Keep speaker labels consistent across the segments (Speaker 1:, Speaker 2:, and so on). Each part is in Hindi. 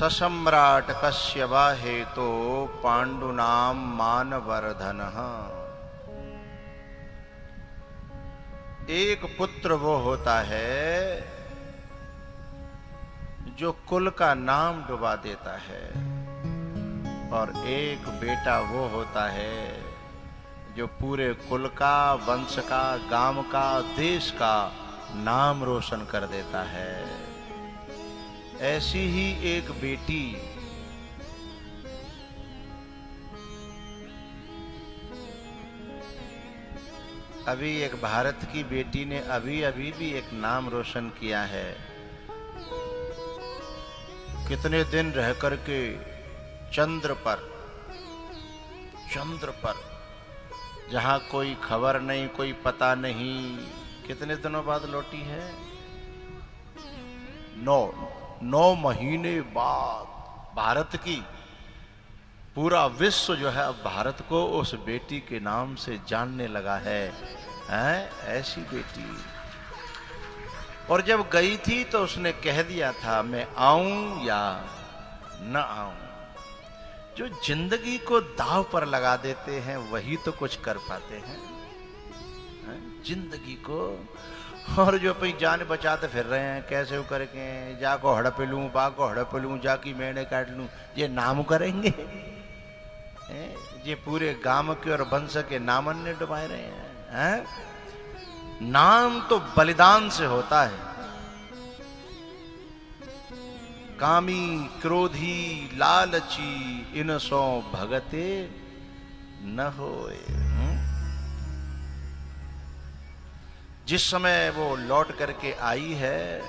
Speaker 1: ससम्राट कश्यवा हेतो पांडुनाम मानवर्धनः। एक पुत्र वो होता है जो कुल का नाम डुबा देता है, और एक बेटा वो होता है जो पूरे कुल का, वंश का, गांव का, देश का नाम रोशन कर देता है। ऐसी ही एक बेटी अभी एक भारत की बेटी ने अभी भी एक नाम रोशन किया है। कितने दिन रह करके चंद्र पर जहां कोई खबर नहीं, कोई पता नहीं, कितने दिनों बाद लौटी है? 9 महीने बाद भारत की पूरा विश्व जो है अब भारत को उस बेटी के नाम से जानने लगा है। ऐसी बेटी। और जब गई थी तो उसने कह दिया था मैं आऊं या न आऊं। जो जिंदगी को दांव पर लगा देते हैं वही तो कुछ कर पाते हैं, जिंदगी को। और जो अपनी जान बचाते फिर रहे हैं कैसे वो करके, जाको हड़प लूं, बाको हड़प लूं, जाकी मैंने काट लूं, ये नाम करेंगे। ये पूरे गांव के और वंश के नामन ने डुबाए रहे हैं। नाम तो बलिदान से होता है। कामी क्रोधी लालची इन सो भगते न होए। जिस समय वो लौट करके आई है,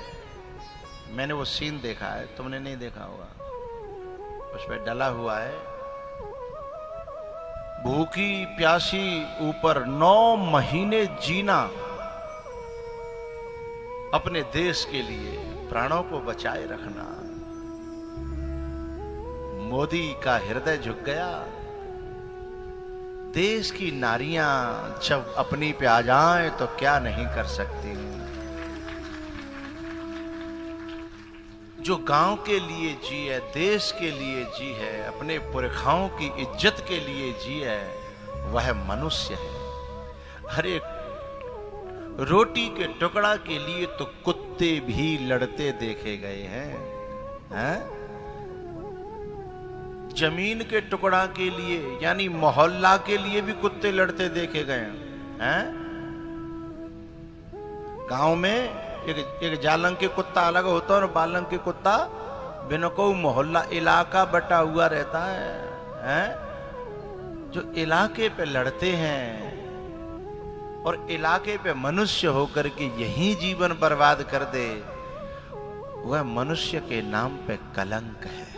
Speaker 1: मैंने वो सीन देखा है, तुमने नहीं देखा होगा। उस पर डला हुआ है, भूखी प्यासी ऊपर 9 महीने जीना अपने देश के लिए, प्राणों को बचाए रखना। मोदी का हृदय झुक गया। देश की नारियां जब अपनी पे आ जाएं तो क्या नहीं कर सकती। जो गांव के लिए जी है, देश के लिए जी है, अपने पुरखाओं की इज्जत के लिए जी है, वह मनुष्य है। हर एक रोटी के टुकड़ा के लिए तो कुत्ते भी लड़ते देखे गए हैं? जमीन के टुकड़ा के लिए, यानी मोहल्ला के लिए भी कुत्ते लड़ते देखे गए हैं। गांव में एक जालंग के कुत्ता अलग होता है और बालंग के कुत्ता बिना कोई मोहल्ला इलाका बटा हुआ रहता है। जो इलाके पे लड़ते हैं और इलाके पे मनुष्य होकर के यही जीवन बर्बाद कर दे, वह मनुष्य के नाम पे कलंक है।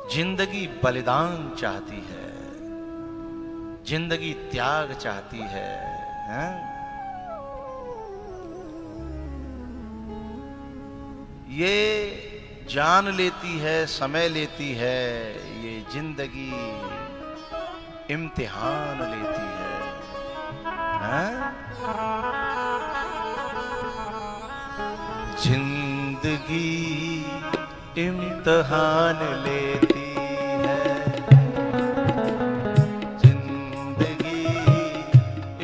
Speaker 1: जिंदगी बलिदान चाहती है, जिंदगी त्याग चाहती है, ये जान लेती है, समय लेती है, ये जिंदगी इम्तिहान लेती है। जिंदगी इम्तिहान लेती है, जिंदगी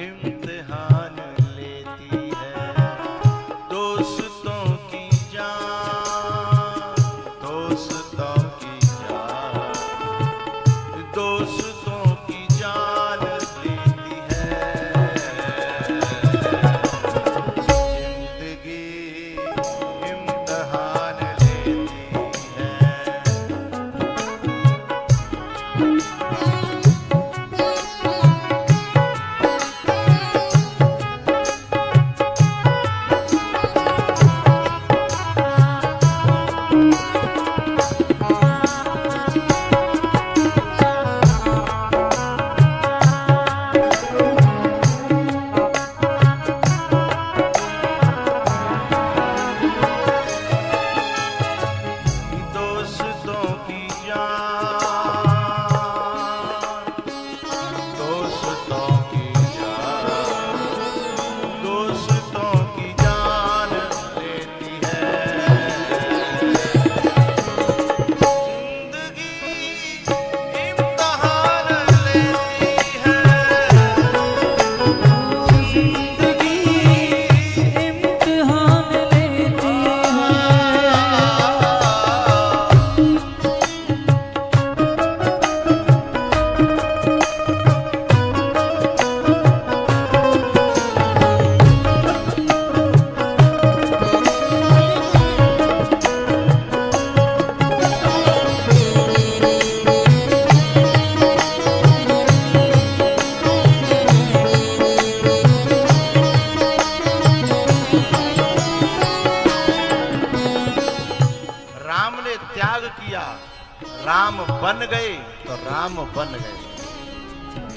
Speaker 1: इम्तिहान लेती है। दोस्तों की जान, दोस्तों की जान, दोस्तों की जान लेती है। जिंदगी इम्तिहान राम ने त्याग किया, राम बन गए तो राम बन गए।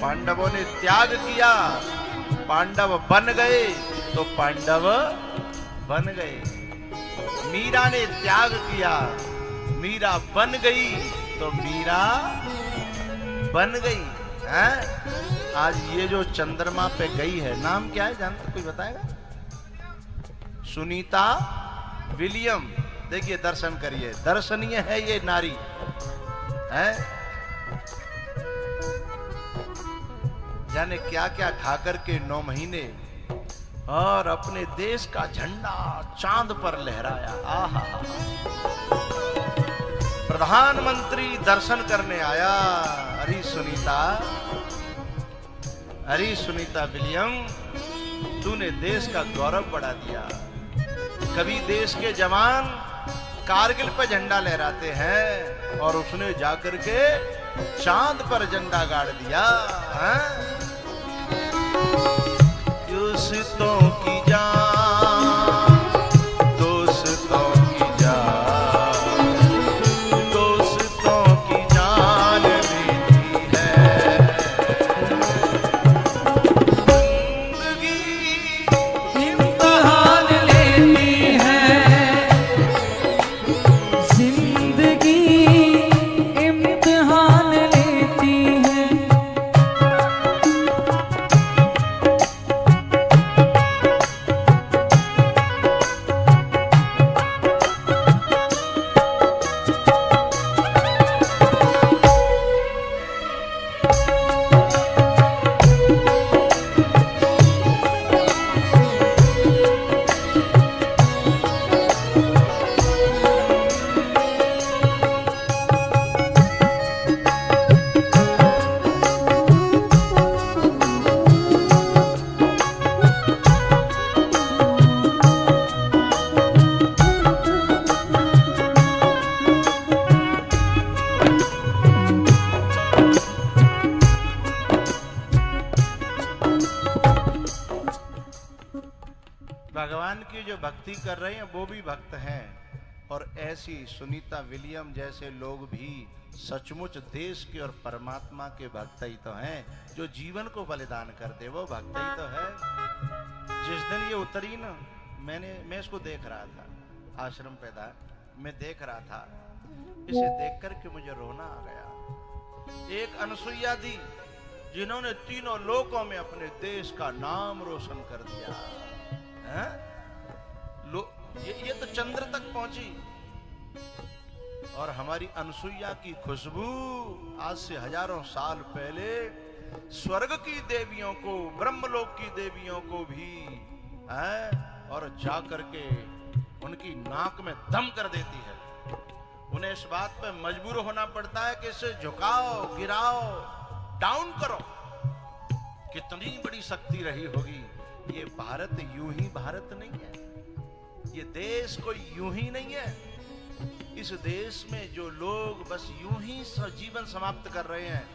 Speaker 1: पांडवों ने त्याग किया, पांडव बन गए तो पांडव बन गए। मीरा ने त्याग किया, मीरा बन गई तो मीरा बन गई। हैं? आज ये जो चंद्रमा पे गई है, नाम क्या है जानते, कोई बताएगा? सुनीता विलियम। देखिए, दर्शन करिए, दर्शनीय है ये नारी है। जाने क्या क्या खाकर के 9 महीने और अपने देश का झंडा चांद पर लहराया। आहा, प्रधानमंत्री दर्शन करने आया। अरे सुनीता, अरे सुनीता विलियम, तूने देश का गौरव बढ़ा दिया। कभी देश के जवान कारगिल पर झंडा लहराते हैं और उसने जाकर के चांद पर झंडा गाड़ दिया। दोस्तों की जान, दोस्तों की जान, दोस्तों की जान लेती है जिंदगी,
Speaker 2: इम्तिहान लेती है जिंदगी, इम्तिहान लेती है।
Speaker 1: भगवान की जो भक्ति कर रहे हैं वो भी भक्त हैं, और ऐसी सुनीता विलियम जैसे लोग भी सचमुच देश के और परमात्मा के भक्त ही तो हैं। जो जीवन को बलिदान कर दे वो भक्त ही तो है। जिस दिन ये उतरी ना, मैं इसको देख रहा था, आश्रम पे था, मैं देख रहा था, इसे देख करके मुझे रोना आ गया। एक अनसुईया दी जिन्होंने तीनों लोकों में अपने देश का नाम रोशन कर दिया है? ये तो चंद्र तक पहुंची, और हमारी अनसुईया की खुशबू आज से हजारों साल पहले स्वर्ग की देवियों को, ब्रह्मलोक की देवियों को भी है, और जाकर के उनकी नाक में दम कर देती है। उन्हें इस बात पर मजबूर होना पड़ता है कि इसे झुकाओ, गिराओ, डाउन करो। कितनी बड़ी शक्ति रही होगी। ये भारत यूं ही भारत नहीं है, ये देश कोई यूं ही नहीं है। इस देश में जो लोग बस यूं ही जीवन समाप्त कर रहे हैं,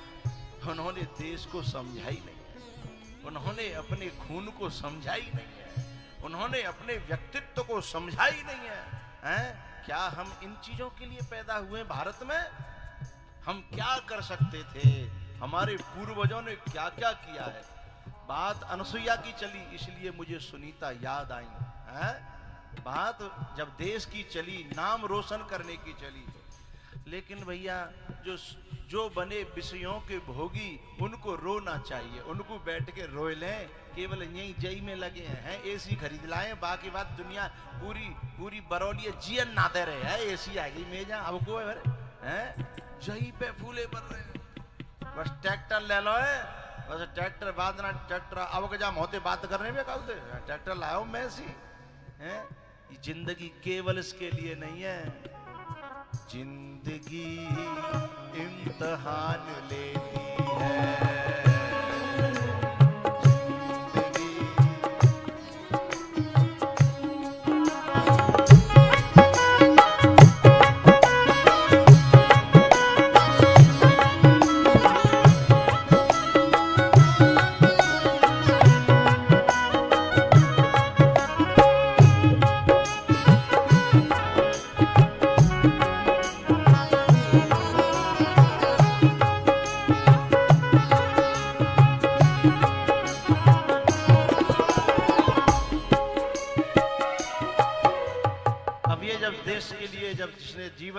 Speaker 1: उन्होंने देश को समझा ही नहीं है, उन्होंने अपने खून को समझा ही नहीं है, उन्होंने अपने व्यक्तित्व को समझा ही नहीं है। हैं? क्या हम इन चीजों के लिए पैदा हुए भारत में? हम क्या कर सकते थे? हमारे पूर्वजों ने क्या क्या किया है? बात अनसुईया की चली, इसलिए मुझे सुनीता याद आई है। बात जब देश की चली, नाम रोशन करने की चली, लेकिन भैया जो बने विषयों के भोगी, उनको रोना चाहिए, उनको बैठ के रोए लें। केवल यही जई में लगे हैं, एसी खरीद लाए, बाकी बात दुनिया पूरी बरौली जीवन नाते रहे है। एसी आ गई मेजा, अब को है जही पे फूले पर रहे। बस ट्रैक्टर ले लो है, बस ट्रैक्टर बाद ना ट्रैक्टर अब के जाम होते बात करने में कहते ट्रैक्टर लाओ मैं सी है। जिंदगी केवल इसके लिए नहीं है, जिंदगी इम्तिहान लेती है।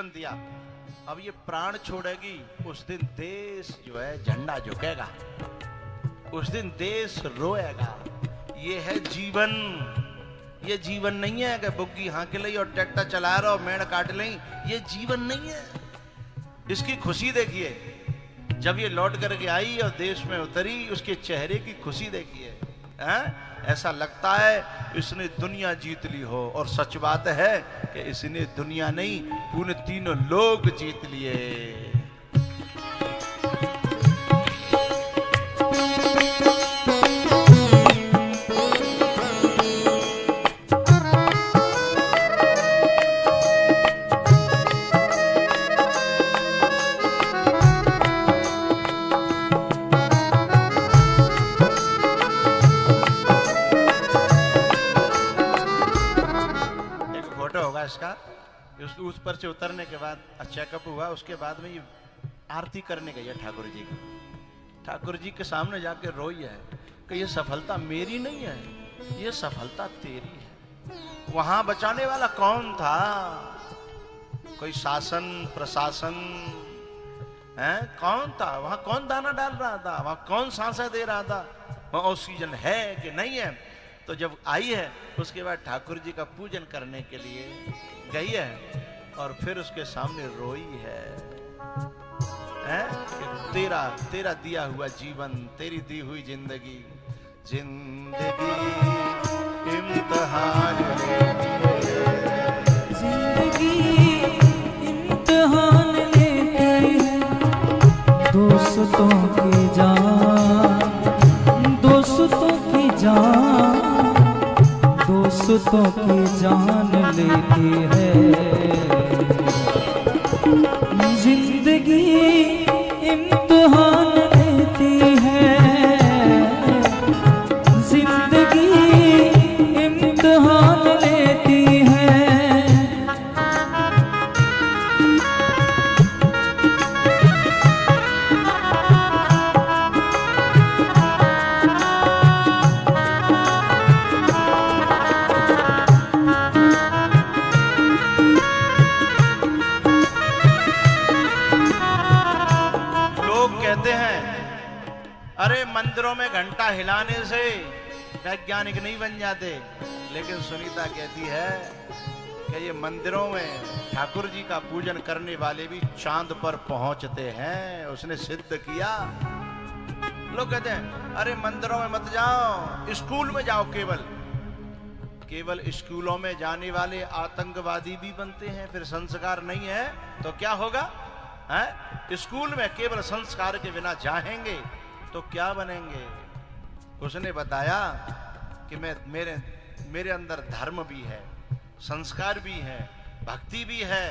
Speaker 1: जीवन दिया, अब ये प्राण छोड़ेगी, उस दिन देश जो है झंडा झुकेगा, उस दिन देश रोएगा। ये है जीवन। ये जीवन नहीं है कि बुग्गी हाँक लई और ट्रैक्टर चला रहा और मेड़ काट लई। ये जीवन नहीं है। इसकी खुशी देखिए, जब ये लौट करके आई और देश में उतरी, उसके चेहरे की खुशी देखिए। ऐसा लगता है इसने दुनिया जीत ली हो, और सच बात है कि इसने दुनिया नहीं, पूरे तीनों लोग जीत लिए। इसका उस पर से उतरने के बाद चेकअप हुआ, उसके बाद में ये आरती करने गई है ठाकुर जी की। ठाकुर जी के सामने जाके रोई है कि ये सफलता मेरी नहीं है, ये सफलता तेरी है। वहां बचाने वाला कौन था? कोई शासन प्रशासन है? कौन था वहां? कौन दाना डाल रहा था वहां? कौन सांसें दे रहा था वहां? ऑक्सीजन है कि नहीं है? तो जब आई है उसके बाद ठाकुर जी का पूजन करने के लिए गई है और फिर उसके सामने रोई है, कि तेरा दिया हुआ जीवन, तेरी दी हुई जिंदगी इम्तिहान लेती है।
Speaker 2: जिंदगी इम्तिहान लेती है, दोस्तों की जान, दोस्तों की जान, दोस्तों की जान लेती है। जिंदगी इम्तिहान लेती है, जिंदगी इम्तिहान लेती है।
Speaker 1: अरे मंदिरों में घंटा हिलाने से वैज्ञानिक नहीं बन जाते, लेकिन सुनीता कहती है कि ये मंदिरों में ठाकुर जी का पूजन करने वाले भी चांद पर पहुंचते हैं। उसने सिद्ध किया। लोग कहते हैं अरे मंदिरों में मत जाओ, स्कूल में जाओ। केवल स्कूलों में जाने वाले आतंकवादी भी बनते हैं। फिर संस्कार नहीं है तो क्या होगा? स्कूल में केवल संस्कार के बिना जाएंगे तो क्या बनेंगे? उसने बताया कि मेरे अंदर धर्म भी है, संस्कार भी है, भक्ति भी है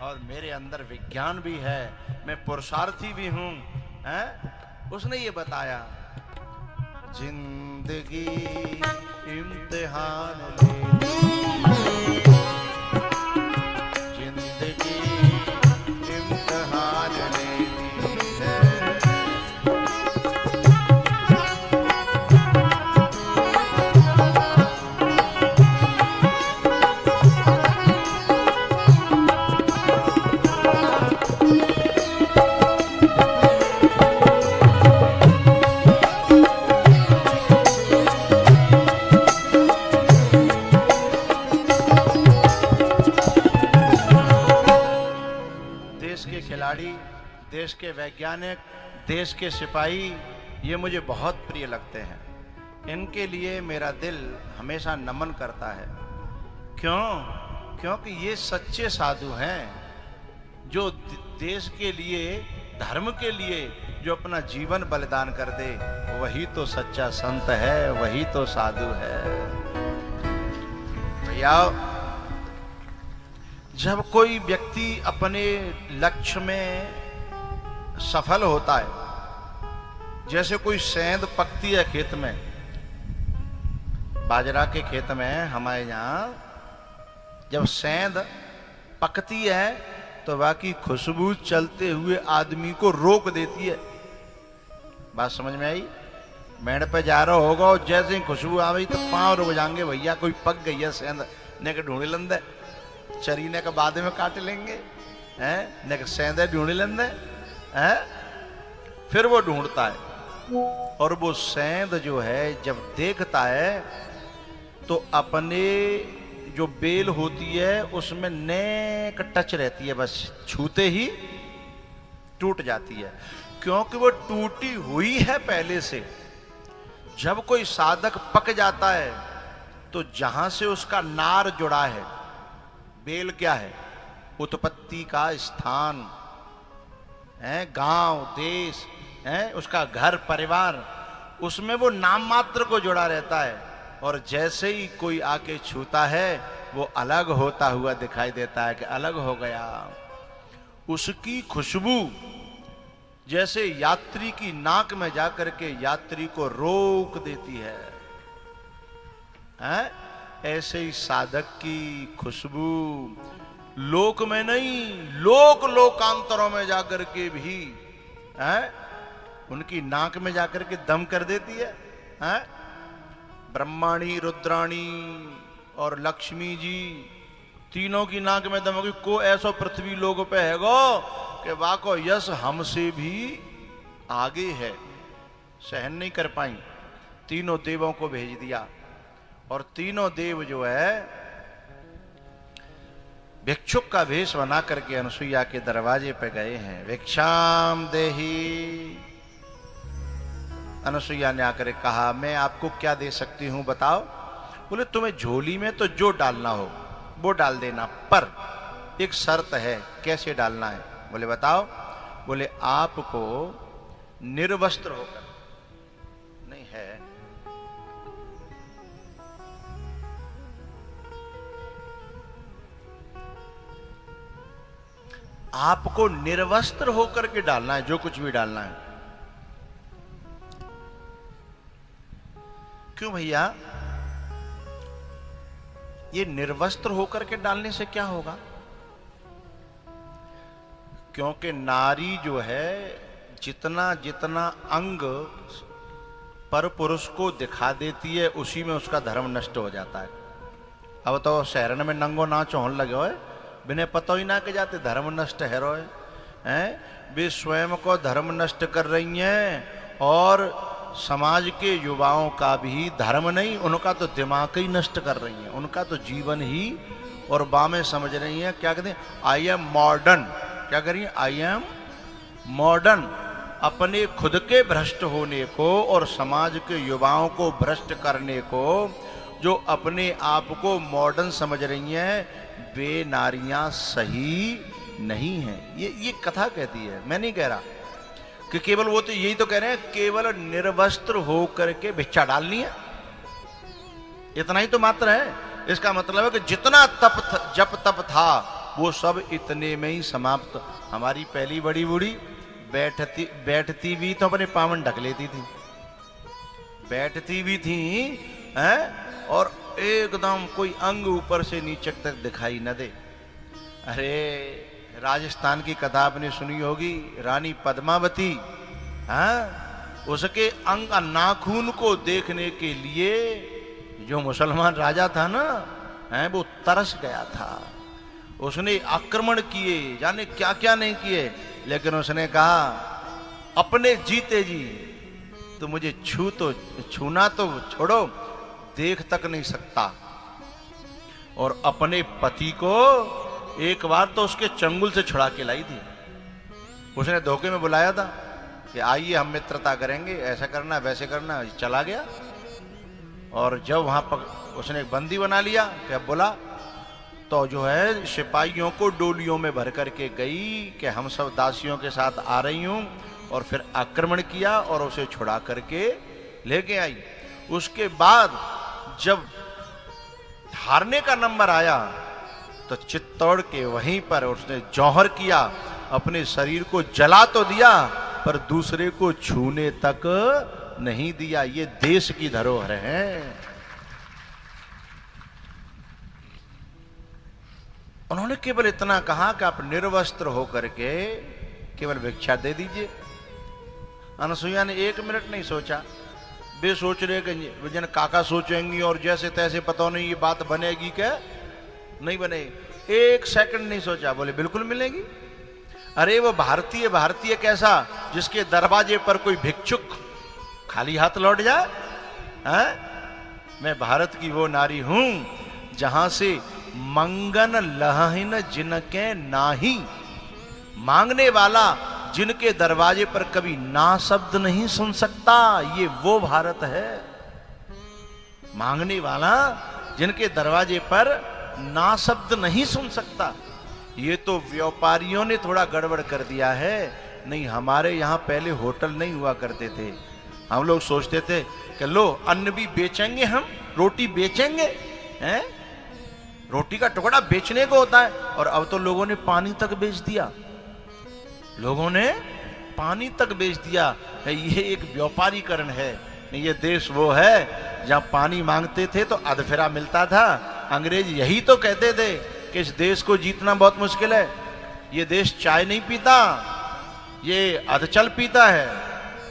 Speaker 1: और मेरे अंदर विज्ञान भी है, मैं पुरुषार्थी भी हूं। उसने ये बताया, जिंदगी इम्तिहान लेती है, जिंदगी इम्तिहान लेती है। देश के वैज्ञानिक, देश के सिपाही, ये मुझे बहुत प्रिय लगते हैं। इनके लिए मेरा दिल हमेशा नमन करता है। क्यों? क्योंकि ये सच्चे साधु हैं जो देश के लिए, धर्म के लिए जो अपना जीवन बलिदान कर दे, वही तो सच्चा संत है, वही तो साधु है। भैया, जब कोई व्यक्ति अपने लक्ष्य में सफल होता है, जैसे कोई सेंध पकती है खेत में, बाजरा के खेत में हमारे यहाँ जब सेंध पकती है तो बाकी खुशबू चलते हुए आदमी को रोक देती है। बात समझ में आई? मेड़ पे जा रहा होगा और जैसे ही खुशबू आ गई तो पांव रुक जाएंगे, भैया कोई पक गई है सेंध, ने के ढूंढ लंदे चरीने के बाद में काट लेंगे। हैं न सेंधे ढूंढ लेंदे हैं। फिर वो ढूंढता है और वो सेंध जो है जब देखता है तो अपने जो बेल होती है उसमें नेक टच रहती है, बस छूते ही टूट जाती है, क्योंकि वो टूटी हुई है पहले से। जब कोई साधक पक जाता है तो जहां से उसका नार जुड़ा है, बेल क्या है, उत्पत्ति का स्थान है, गांव देश है, उसका घर परिवार, उसमें वो नाम मात्र को जुड़ा रहता है। और जैसे ही कोई आके छूता है वो अलग होता हुआ दिखाई देता है कि अलग हो गया। उसकी खुशबू जैसे यात्री की नाक में जाकर के यात्री को रोक देती है, हैं? ऐसे ही साधक की खुशबू लोक में नहीं, लोक लोकांतरों में जाकर के भी हैं? उनकी नाक में जाकर के दम कर देती है, हैं? ब्रह्माणी, रुद्राणी और लक्ष्मी जी तीनों की नाक में दम होगी। को ऐसा पृथ्वी लोक पे है गो कि वाको यश हमसे भी आगे है, सहन नहीं कर पाई, तीनों देवों को भेज दिया। और तीनों देव जो है भिक्षुक का भेष बना करके अनुसुईया के दरवाजे पे गए हैं। भिक्षाम देही। अनुसुईया ने आकर कहा मैं आपको क्या दे सकती हूं बताओ। बोले तुम्हें झोली में तो जो डालना हो वो डाल देना, पर एक शर्त है। कैसे डालना है? बोले बताओ। बोले आपको निर्वस्त्र होकर, नहीं है, आपको निर्वस्त्र होकर के डालना है, जो कुछ भी डालना है। क्यों भैया? ये निर्वस्त्र होकर के डालने से क्या होगा? क्योंकि नारी जो है जितना जितना अंग पर पुरुष को दिखा देती है उसी में उसका धर्म नष्ट हो जाता है। अब तो शहरन में नंगो नाच होने लगे हो, बिना पता ही ना के जाते धर्म नष्ट है रोए हैं। वे स्वयं को धर्म नष्ट कर रही हैं और समाज के युवाओं का भी धर्म नहीं, उनका तो दिमाग ही नष्ट कर रही हैं, उनका तो जीवन ही और बामें समझ रही हैं। क्या कहते हैं? I am modern. क्या करिए? I am modern. अपने खुद के भ्रष्ट होने को और समाज के युवाओं को भ्रष्ट करने को जो अपने आप को मॉडर्न समझ रही हैं वे नारियां सही नहीं हैं। ये कथा कहती है, मैं नहीं कह रहा कि केवल वो तो यही तो कह रहे हैं केवल निर्वस्त्र हो करके भिक्षा डालनी है, इतना ही तो मात्र है। इसका मतलब है कि जितना जप तप था वो सब इतने में ही समाप्त। हमारी पहली बड़ी बूढ़ी बैठती भी तो अपने पावन ढक लेती थी, बैठती भी थी हैं, और एकदम कोई अंग ऊपर से नीचे तक दिखाई न दे। अरे राजस्थान की कथा आपने सुनी होगी, रानी पद्मावती, हाँ, उसके अंग नाखून को देखने के लिए जो मुसलमान राजा था ना, हैं, वो तरस गया था। उसने आक्रमण किए, जाने क्या क्या नहीं किए, लेकिन उसने कहा अपने जीते जी तो मुझे छूना तो छोड़ो, देख तक नहीं सकता। और अपने पति को एक बार तो उसके चंगुल से छुड़ा के लाई थी। उसने धोखे में बुलाया था कि आइए हम मित्रता करेंगे, ऐसा करना वैसे करना, चला गया। और जब वहां पर उसने एक बंदी बना लिया, क्या बोला, तो जो है सिपाहियों को डोलियों में भर करके गई कि हम सब दासियों के साथ आ रही हूं, और फिर आक्रमण किया और उसे छुड़ा करके लेके आई। उसके बाद जब हारने का नंबर आया तो चित्तौड़ के वहीं पर उसने जौहर किया, अपने शरीर को जला तो दिया पर दूसरे को छूने तक नहीं दिया। ये देश की धरोहर है। उन्होंने केवल इतना कहा कि आप निर्वस्त्र होकर के केवल भिक्षा दे दीजिए। अनसुईया ने एक मिनट नहीं सोचा। वे सोच रहे कि जन काका सोचेंगी और जैसे तैसे पता नहीं ये बात बनेगी क्या, नहीं बनेगी। एक सेकंड नहीं सोचा, बोले बिल्कुल मिलेगी। अरे वो भारतीय, भारतीय कैसा, जिसके दरवाजे पर कोई भिक्षुक खाली हाथ लौट जाए? हैं? मैं भारत की वो नारी हूं जहां से मंगन लहिन जिनके नाही, मांगने वाला जिनके दरवाजे पर कभी ना शब्द नहीं सुन सकता, ये वो भारत है। मांगने वाला जिनके दरवाजे पर ना शब्द नहीं सुन सकता। ये तो व्यापारियों ने थोड़ा गड़बड़ कर दिया है। नहीं, हमारे यहां पहले होटल नहीं हुआ करते थे। हम लोग सोचते थे कि लो अन्न भी बेचेंगे, हम रोटी बेचेंगे, हैं? रोटी का टुकड़ा बेचने को होता है। और अब तो लोगों ने पानी तक बेच दिया, लोगों ने पानी तक बेच दिया। ये एक व्यापारीकरण है। नहीं, ये देश वो है जहां पानी मांगते थे तो अधफेरा मिलता था। अंग्रेज यही तो कहते थे कि इस देश को जीतना बहुत मुश्किल है। ये देश चाय नहीं पीता, ये अधचल पीता है,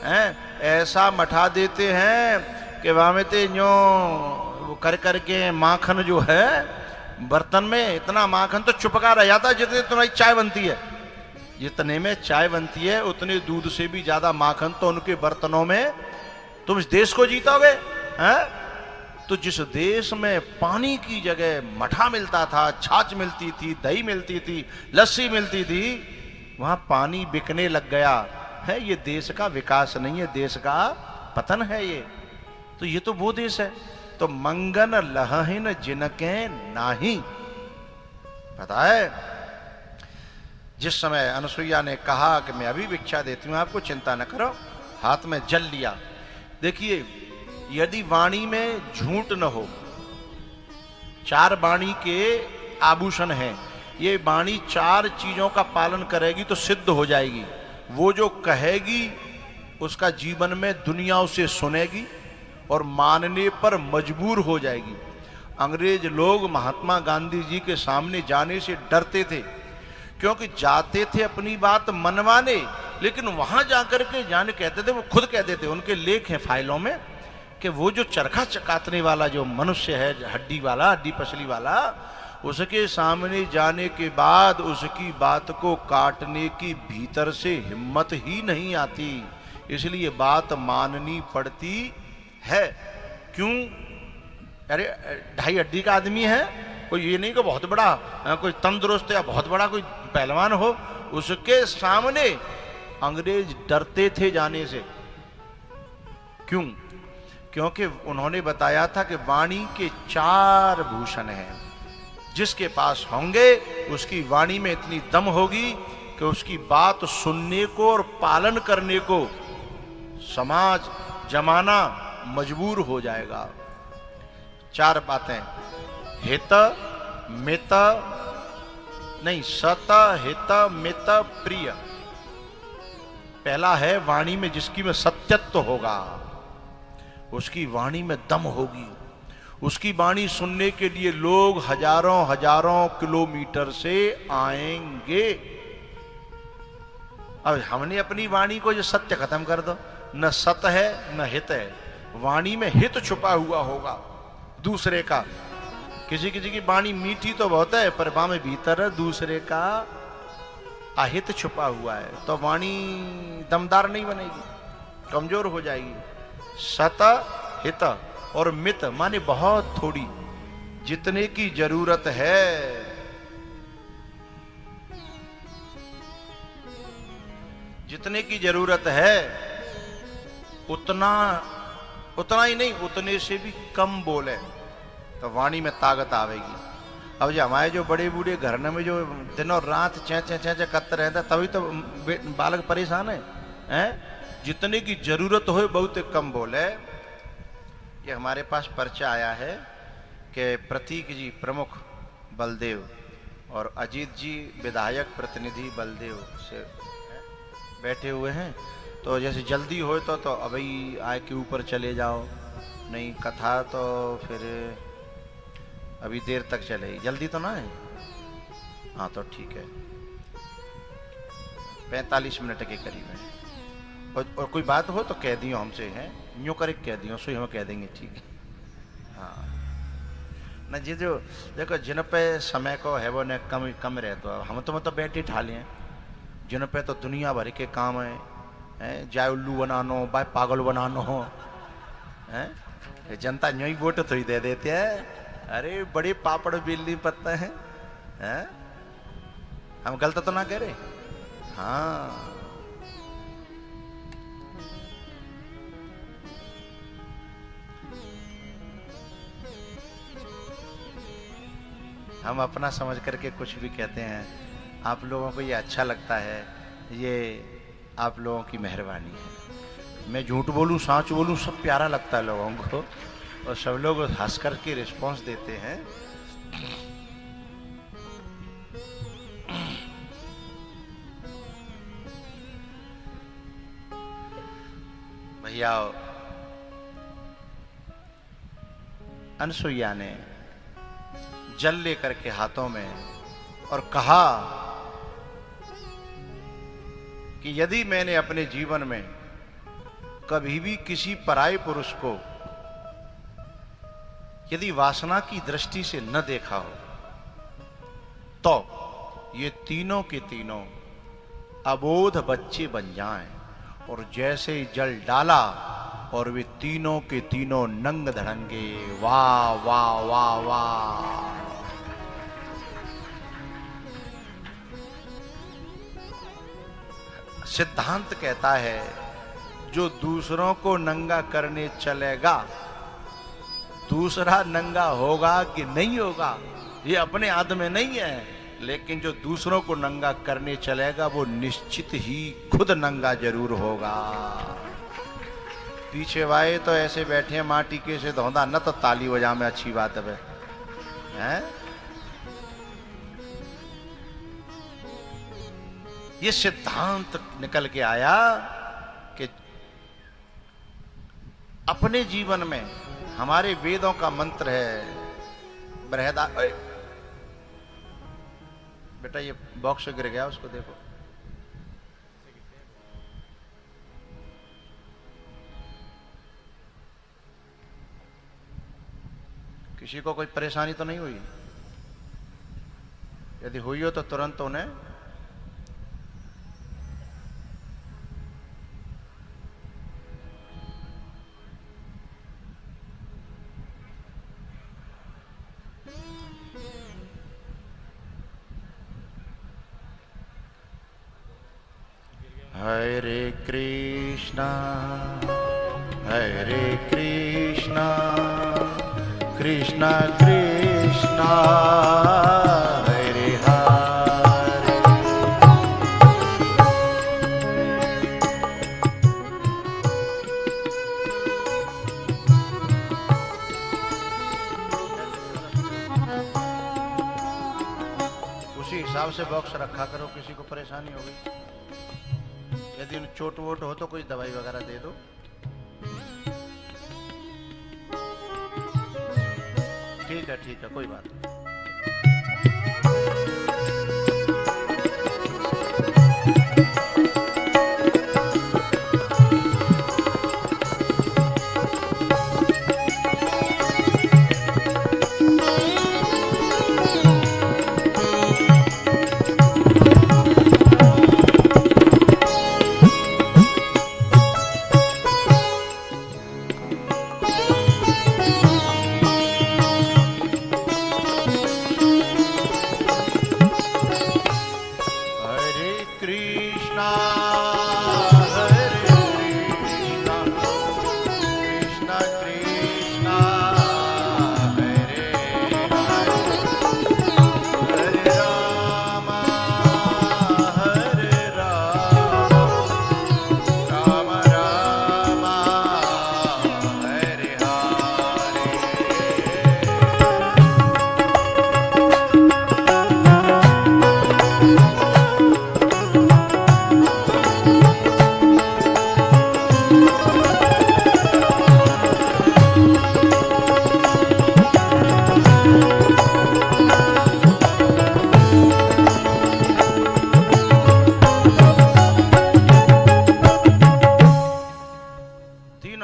Speaker 1: हैं? ऐसा मठा देते हैं कि वहां में ते न्यो कर करके माखन जो है बर्तन में, इतना माखन तो चुपका रह जाता है जितने तुम्हारी चाय बनती है। जितने में चाय बनती है उतने दूध से भी ज्यादा माखन तो उनके बर्तनों में। तुम इस देश को जीतोगे? हैं? तो जिस देश में पानी की जगह मठा मिलता था, छाछ मिलती थी, दही मिलती थी, लस्सी मिलती थी, वहां पानी बिकने लग गया है। ये देश का विकास नहीं है, देश का पतन है ये। तो ये तो वो देश है। तो मंगन लहिन जिनके नाही, पता है जिस समय अनुसुईया ने कहा कि मैं अभी भिक्षा देती हूं आपको, चिंता न करो, हाथ में जल लिया। देखिए, यदि वाणी में झूठ न हो, 4 वाणी के आभूषण हैं, ये वाणी 4 चीजों का पालन करेगी तो सिद्ध हो जाएगी। वो जो कहेगी उसका जीवन में दुनिया उसे सुनेगी और मानने पर मजबूर हो जाएगी। अंग्रेज लोग महात्मा गांधी जी के सामने जाने से डरते थे, क्योंकि जाते थे अपनी बात मनवाने, लेकिन वहां जाकर के जाने कहते थे, वो खुद कहते थे, उनके लेख हैं फाइलों में, कि वो जो चरखा चकातने वाला जो मनुष्य है, हड्डी वाला, हड्डी पसली वाला, उसके सामने जाने के बाद उसकी बात को काटने की भीतर से हिम्मत ही नहीं आती, इसलिए बात माननी पड़ती है। क्यों? अरे 2.5 हड्डी का आदमी है, कोई ये नहीं कि बहुत बड़ा कोई तंदुरुस्त या बहुत बड़ा कोई पहलवान हो, उसके सामने अंग्रेज डरते थे जाने से। क्यों? क्योंकि उन्होंने बताया था कि वाणी के 4 भूषण हैं, जिसके पास होंगे उसकी वाणी में इतनी दम होगी कि उसकी बात सुनने को और पालन करने को समाज जमाना मजबूर हो जाएगा। 4 बातें, हित मित नहीं, सत हित मित प्रिय। पहला है वाणी में जिसकी में सत्यत्व होगा, उसकी वाणी में दम होगी, उसकी वाणी सुनने के लिए लोग हजारों हजारों किलोमीटर से आएंगे। अब हमने अपनी वाणी को जो सत्य खत्म कर दो, न सत है न हित है। वाणी में हित छुपा हुआ होगा दूसरे का। किसी किसी की वाणी मीठी तो बहुत है, पर वहां में भीतर दूसरे का अहित छुपा हुआ है, तो वाणी दमदार नहीं बनेगी, कमजोर हो जाएगी। सत हित और मित माने बहुत थोड़ी, जितने की जरूरत है, जितने की जरूरत है उतना ही नहीं, उतने से भी कम बोले तो वाणी में ताकत आवेगी। अब जो हमारे जो बड़े बूढ़े घर में जो दिन और रात चै चै चै चै करते रहता, तभी तो बालक परेशान है। जितने की जरूरत हो बहुत कम बोले। ये हमारे पास पर्चा आया है कि प्रतीक जी प्रमुख बलदेव और अजीत जी विधायक प्रतिनिधि बलदेव से बैठे हुए हैं। तो जैसे जल्दी हो तो अभी आय के ऊपर चले जाओ, नहीं कथा तो फिर अभी देर तक चलेगी, जल्दी तो ना है? हाँ तो ठीक है, 45 मिनट के करीब है। और कोई बात हो तो कह दियो हमसे, हैं यूँ करे कह दियो, सो हम कह देंगे, ठीक है। हाँ न जी, जो देखो जिन पे समय को है वो न कम कम रहे, तो हम तो मतलब बैठे ठा लिए, जिन पे तो दुनिया भर के काम है, जाए उल्लू बनानो, बाय पागल बनानो है। जनता यूं ही वोट थोड़ी दे देते हैं। अरे बड़े पापड़ बेलनी पत्ता है, हम गलत तो ना कह रहे। हाँ, हम अपना समझ करके कुछ भी कहते हैं। आप लोगों को ये अच्छा लगता है, ये आप लोगों की मेहरबानी है। मैं झूठ बोलूं सच बोलूं सब प्यारा लगता है लोगों को, और सब लोग हंस करके रिस्पॉन्स देते हैं। भैया अनसुईया ने जल लेकर के हाथों में और कहा कि यदि मैंने अपने जीवन में कभी भी किसी पराये पुरुष को यदि वासना की दृष्टि से न देखा हो, तो ये तीनों के तीनों अबोध बच्चे बन जाएं, और जैसे ही जल डाला और वे तीनों के तीनों नंग धड़ंगे। वाह वाह वाह वाह। सिद्धांत कहता है जो दूसरों को नंगा करने चलेगा, दूसरा नंगा होगा कि नहीं होगा ये अपने हाथ में नहीं है, लेकिन जो दूसरों को नंगा करने चलेगा वो निश्चित ही खुद नंगा जरूर होगा। पीछे वाए तो ऐसे बैठे हैं माटी के से धोंदा न, तो ताली बजा में अच्छी बात है। ये सिद्धांत निकल के आया कि अपने जीवन में हमारे वेदों का मंत्र है बृहदा। बेटा ये बॉक्स गिर गया, उसको देखो। किसी को कोई परेशानी तो नहीं हुई? यदि हुई हो तो तुरंत उन्हें हरे कृष्णा कृष्णा कृष्णा हरे हरे। उसी हिसाब से बॉक्स रखा करो, किसी को परेशानी हो गई, यदि चोट वोट हो तो कोई दवाई वगैरह दे दो। ठीक है कोई बात नहीं।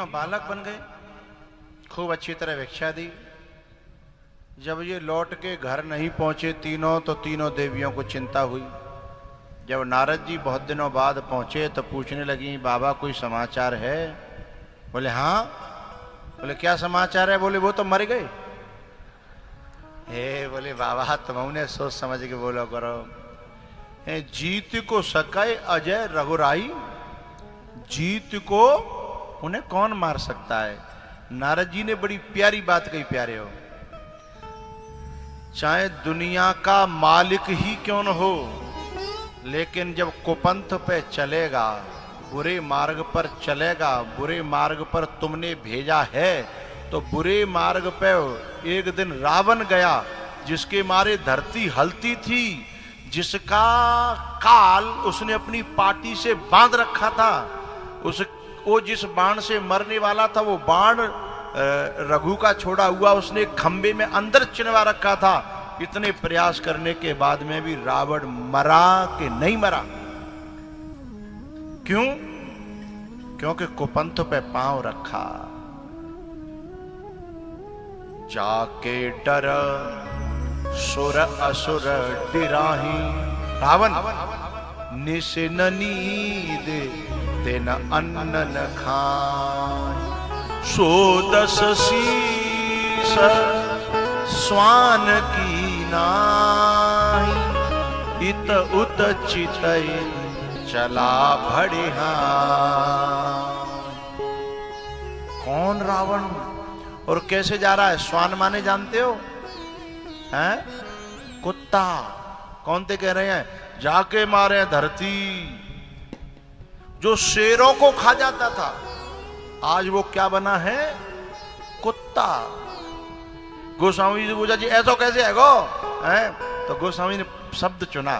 Speaker 1: बालक बन गए, खूब अच्छी तरह भिक्षा दी। जब ये लौट के घर नहीं पहुंचे तीनों, तो तीनों देवियों को चिंता हुई। जब नारद जी बहुत दिनों बाद पहुंचे तो पूछने लगी, बाबा कोई समाचार है? बोले हाँ। बोले क्या समाचार है? बोले वो तो मर गए। बोले बाबा तुमने सोच समझ के बोलो करो। जीत को सकाए अजय रघुराई, जीत को उन्हें कौन मार सकता है? नारद जी ने बड़ी प्यारी बात कही, प्यारे हो, चाहे दुनिया का मालिक ही क्यों न हो, लेकिन जब कुपंथ पे चलेगा, बुरे मार्ग पर चलेगा, बुरे मार्ग पर तुमने भेजा है, तो बुरे मार्ग पे एक दिन रावण गया, जिसके मारे धरती हलती थी, जिसका काल उसने अपनी पाटी से बांध रखा था, वो जिस बाण से मरने वाला था, वो बाण रघु का छोड़ा हुआ उसने खंबे में अंदर चिनवा रखा था। इतने प्रयास करने के बाद में भी रावण मरा कि नहीं मरा? क्यों? क्योंकि कुपंथ पे पांव रखा। जाके डर सुर असुर डिराही, रावण निस न नीद तेन अन्न न खाए, सो दस शीस स्वान की नाई, इत उत चितई चला भड़िहा। कौन रावण और कैसे जा रहा है? स्वान माने जानते हो? हैं? कुत्ता। कौन ते कह रहे हैं? जाके मारे धरती, जो शेरों को खा जाता था, आज वो क्या बना है? कुत्ता। गोस्वामी जी पूछा, जी ऐसा कैसे है गो? हैं? तो गोस्वामी ने शब्द चुना,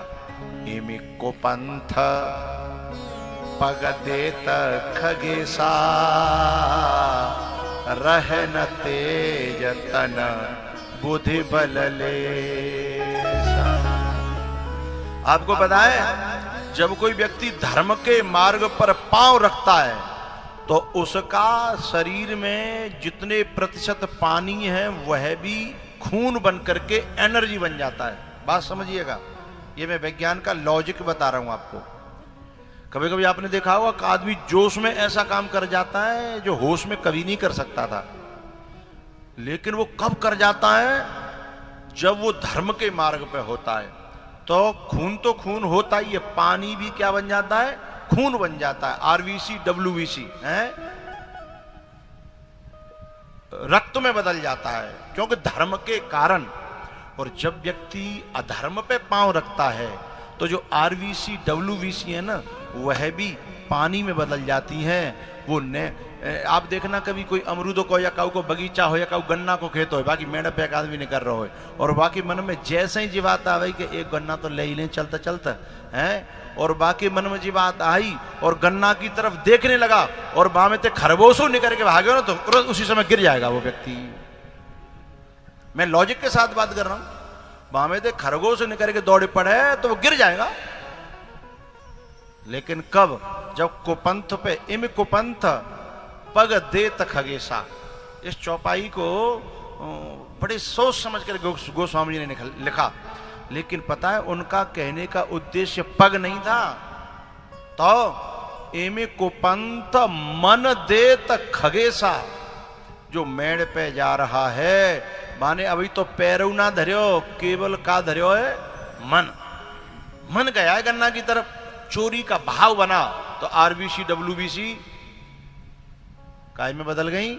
Speaker 1: इमि कुपंथ पग देत खगेसा, रह न तेज तन बुद्धि बल लेसा। आपको पता है, जब कोई व्यक्ति धर्म के मार्ग पर पांव रखता है, तो उसका शरीर में जितने प्रतिशत पानी है वह भी खून बन करके एनर्जी बन जाता है। बात समझिएगा, ये मैं विज्ञान का लॉजिक बता रहा हूं आपको। कभी कभी आपने देखा होगा कि आदमी जोश में ऐसा काम कर जाता है जो होश में कभी नहीं कर सकता था, लेकिन वो कब कर जाता है? जब वो धर्म के मार्ग पे होता है। तो खून होता ही है, पानी भी क्या बन जाता है? खून बन जाता है। आरबीसी डब्ल्यूबीसी है, रक्त में बदल जाता है, क्योंकि धर्म के कारण। और जब व्यक्ति अधर्म पे पांव रखता है, तो जो आरबीसी डब्ल्यूबीसी है ना, वह भी पानी में बदल जाती हैं। वो आप देखना, कभी कोई अमरूदों को या काऊ को बगीचा हो या काऊ गन्ना को खेत हो, बाकी मेढ़ पे एक आदमी नहीं कर रहा हो, और बाकी मन में जैसे ही जी बात आ गई कि एक गन्ना तो ले ही लें चलता चलता है, और बाकी मन में जी बात आई और गन्ना की तरफ देखने लगा और बामे ते खरगोशों निकल के भागे ना, तो उसी समय गिर जाएगा वो व्यक्ति। मैं लॉजिक के साथ बात कर रहा हूं। बामे ते खरगोश निकल के दौड़े पड़े तो वो गिर जाएगा। लेकिन कब? जब कुपंथ पे, इम कुपंथ पग देत खगेसा। इस चौपाई को बड़े सोच समझ कर गोस्वामी जी ने लिखा, लेकिन पता है उनका कहने का उद्देश्य पग नहीं था। तो एमे कुपंथ मन देत खगेसा, जो मेड़ पे जा रहा है, माने अभी तो पैरों ना धर्यो, केवल का धर्यो है? मन गया है गन्ना की तरफ, चोरी का भाव बना। तो आरबीसी डब्ल्यूबीसी काय में बदल गई?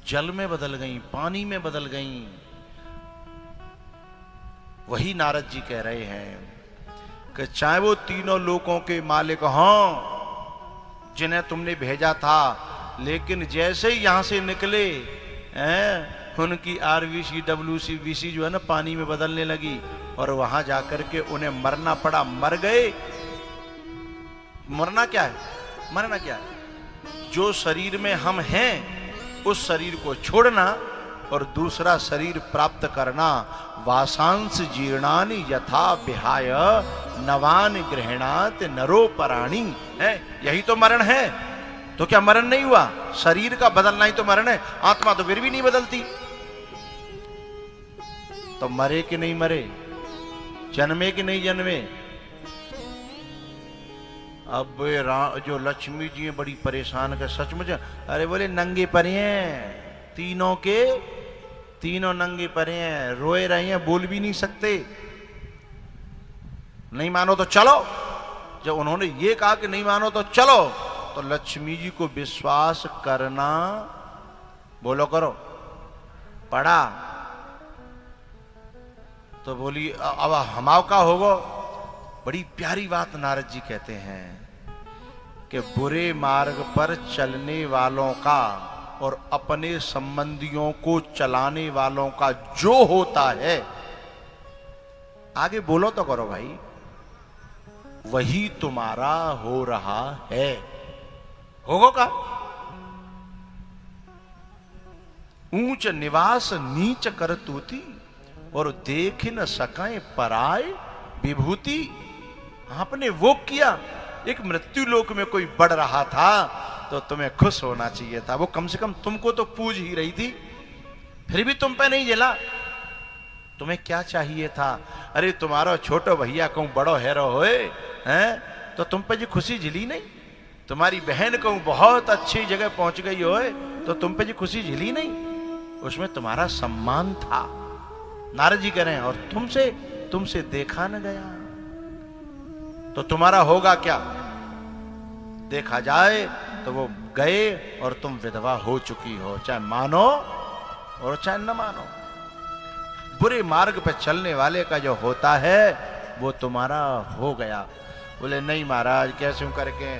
Speaker 1: जल में बदल गई, पानी में बदल गई। वही नारद जी कह रहे हैं कि चाहे वो तीनों लोकों के मालिक हों जिन्हें तुमने भेजा था, लेकिन जैसे ही यहां से निकले उनकी आरबीसी डब्ल्यूबीसी जो है ना, पानी में बदलने लगी और वहां जाकर के उन्हें मरना पड़ा। मर गए। मरना क्या है? मरना क्या है? जो शरीर में हम हैं उस शरीर को छोड़ना और दूसरा शरीर प्राप्त करना। वासांस जीर्णानि यथा विहाय नवान गृहणात नरो पराणी है। यही तो मरण है। तो क्या मरण नहीं हुआ? शरीर का बदलना ही तो मरण है। आत्मा तो फिर भी नहीं बदलती। तो मरे कि नहीं मरे? जन्मे कि नहीं जन्मे? अब जो लक्ष्मी जी हैं बड़ी परेशान कर, सचमुच। अरे बोले नंगे पड़े हैं, तीनों के तीनों नंगे पड़े हैं, रोए रहे हैं, बोल भी नहीं सकते। नहीं मानो तो चलो। जब उन्होंने ये कहा कि नहीं मानो तो चलो, तो लक्ष्मी जी को विश्वास करना, बोलो करो, पड़ा। तो बोली अब हमाव का होगो। बड़ी प्यारी बात नारद जी कहते हैं कि बुरे मार्ग पर चलने वालों का और अपने संबंधियों को चलाने वालों का जो होता है, आगे बोलो तो करो भाई, वही तुम्हारा हो रहा है। होगो का? ऊंच निवास नीच करतूती और देख न सकाए पराय विभूति। आपने वो किया। एक मृत्यु लोक में कोई बढ़ रहा था तो तुम्हें खुश होना चाहिए था। वो कम से कम तुमको तो पूज ही रही थी, फिर भी तुम पे नहीं जला। तुम्हें क्या चाहिए था? अरे तुम्हारा छोटो भैया कहूं बड़ो हैरो होए हैं, तो तुम पे जी खुशी झिली नहीं? तुम्हारी बहन कहूं बहुत अच्छी जगह पहुंच गई होए, तो तुम पे जी खुशी झिली नहीं? उसमें तुम्हारा सम्मान था। नारद जी कह रहे हैं, और तुमसे देखा न गया तो तुम्हारा होगा क्या? देखा जाए तो वो गए और तुम विधवा हो चुकी हो, चाहे मानो और चाहे न मानो। बुरे मार्ग पर चलने वाले का जो होता है वो तुम्हारा हो गया। बोले नहीं महाराज, कैसे करके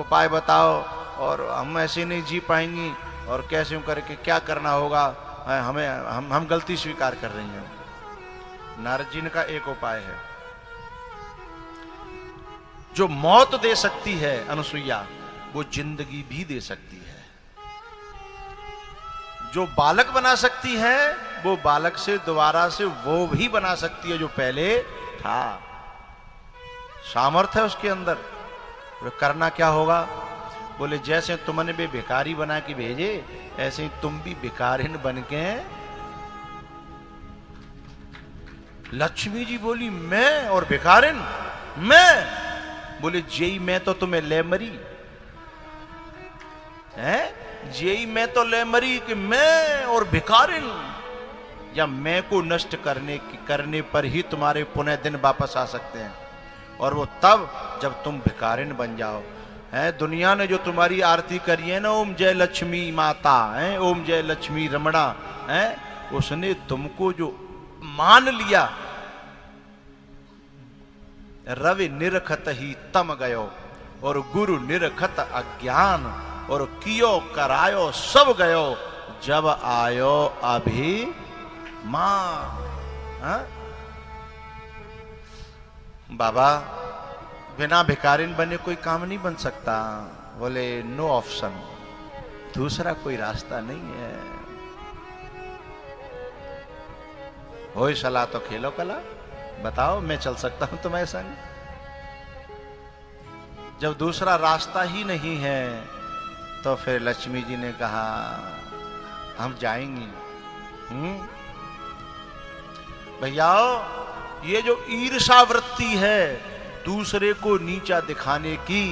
Speaker 1: उपाय बताओ, और हम ऐसे नहीं जी पाएंगी, और कैसे करके क्या करना होगा, हम गलती स्वीकार कर रही हैं। नारद जी ने का एक उपाय है, जो मौत दे सकती है अनुसुईया, वो जिंदगी भी दे सकती है। जो बालक बना सकती है, वो बालक से दोबारा से वो भी बना सकती है जो पहले था। सामर्थ्य है उसके अंदर। करना क्या होगा? बोले जैसे तुमने भी भिखारी बना के भेजे, ऐसे ही तुम भी भिखारिन बन के। लक्ष्मी जी बोली मैं और भिखारिन? मैं? बोले जेई मैं तो तुम्हें ले मरी है, जेई मैं तो ले मरी कि मैं और भिखारिन, या मैं को नष्ट करने पर ही तुम्हारे पुनः दिन वापस आ सकते हैं, और वो तब जब तुम भिखारिन बन जाओ। है दुनिया ने जो तुम्हारी आरती करी है ना, ओम जय लक्ष्मी माता है, ओम जय लक्ष्मी रमणा है, उसने तुमको जो मान लिया, रवि निरखत ही तम गयो और गुरु निरखत अज्ञान, और कियो करायो सब गयो जब आयो अभी मां। बाबा बिना भिखारिन बने कोई काम नहीं बन सकता। बोले नो ऑप्शन, दूसरा कोई रास्ता नहीं है। हो सलाह तो खेलो कला, बताओ मैं चल सकता हूं तुम्हारे संग। जब दूसरा रास्ता ही नहीं है तो फिर लक्ष्मी जी ने कहा हम जाएंगी। भैयाओ, ये जो ईर्षा वृत्ति है दूसरे को नीचा दिखाने की,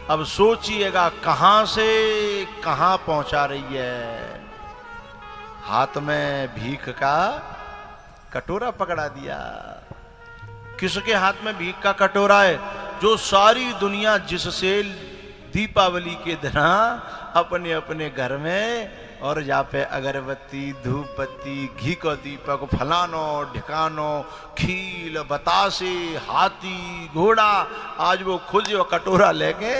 Speaker 1: अब सोचिएगा कहां से कहां पहुंचा रही है। हाथ में भीख का कटोरा पकड़ा दिया। किसके हाथ में भीख का कटोरा है? जो सारी दुनिया जिससे दीपावली के दिन अपने अपने घर में और जा पे अगरबत्ती धूप बत्ती घी को दीपक फलानो ढिकानो खील बतासे हाथी घोड़ा, आज वो खुद जो कटोरा लेके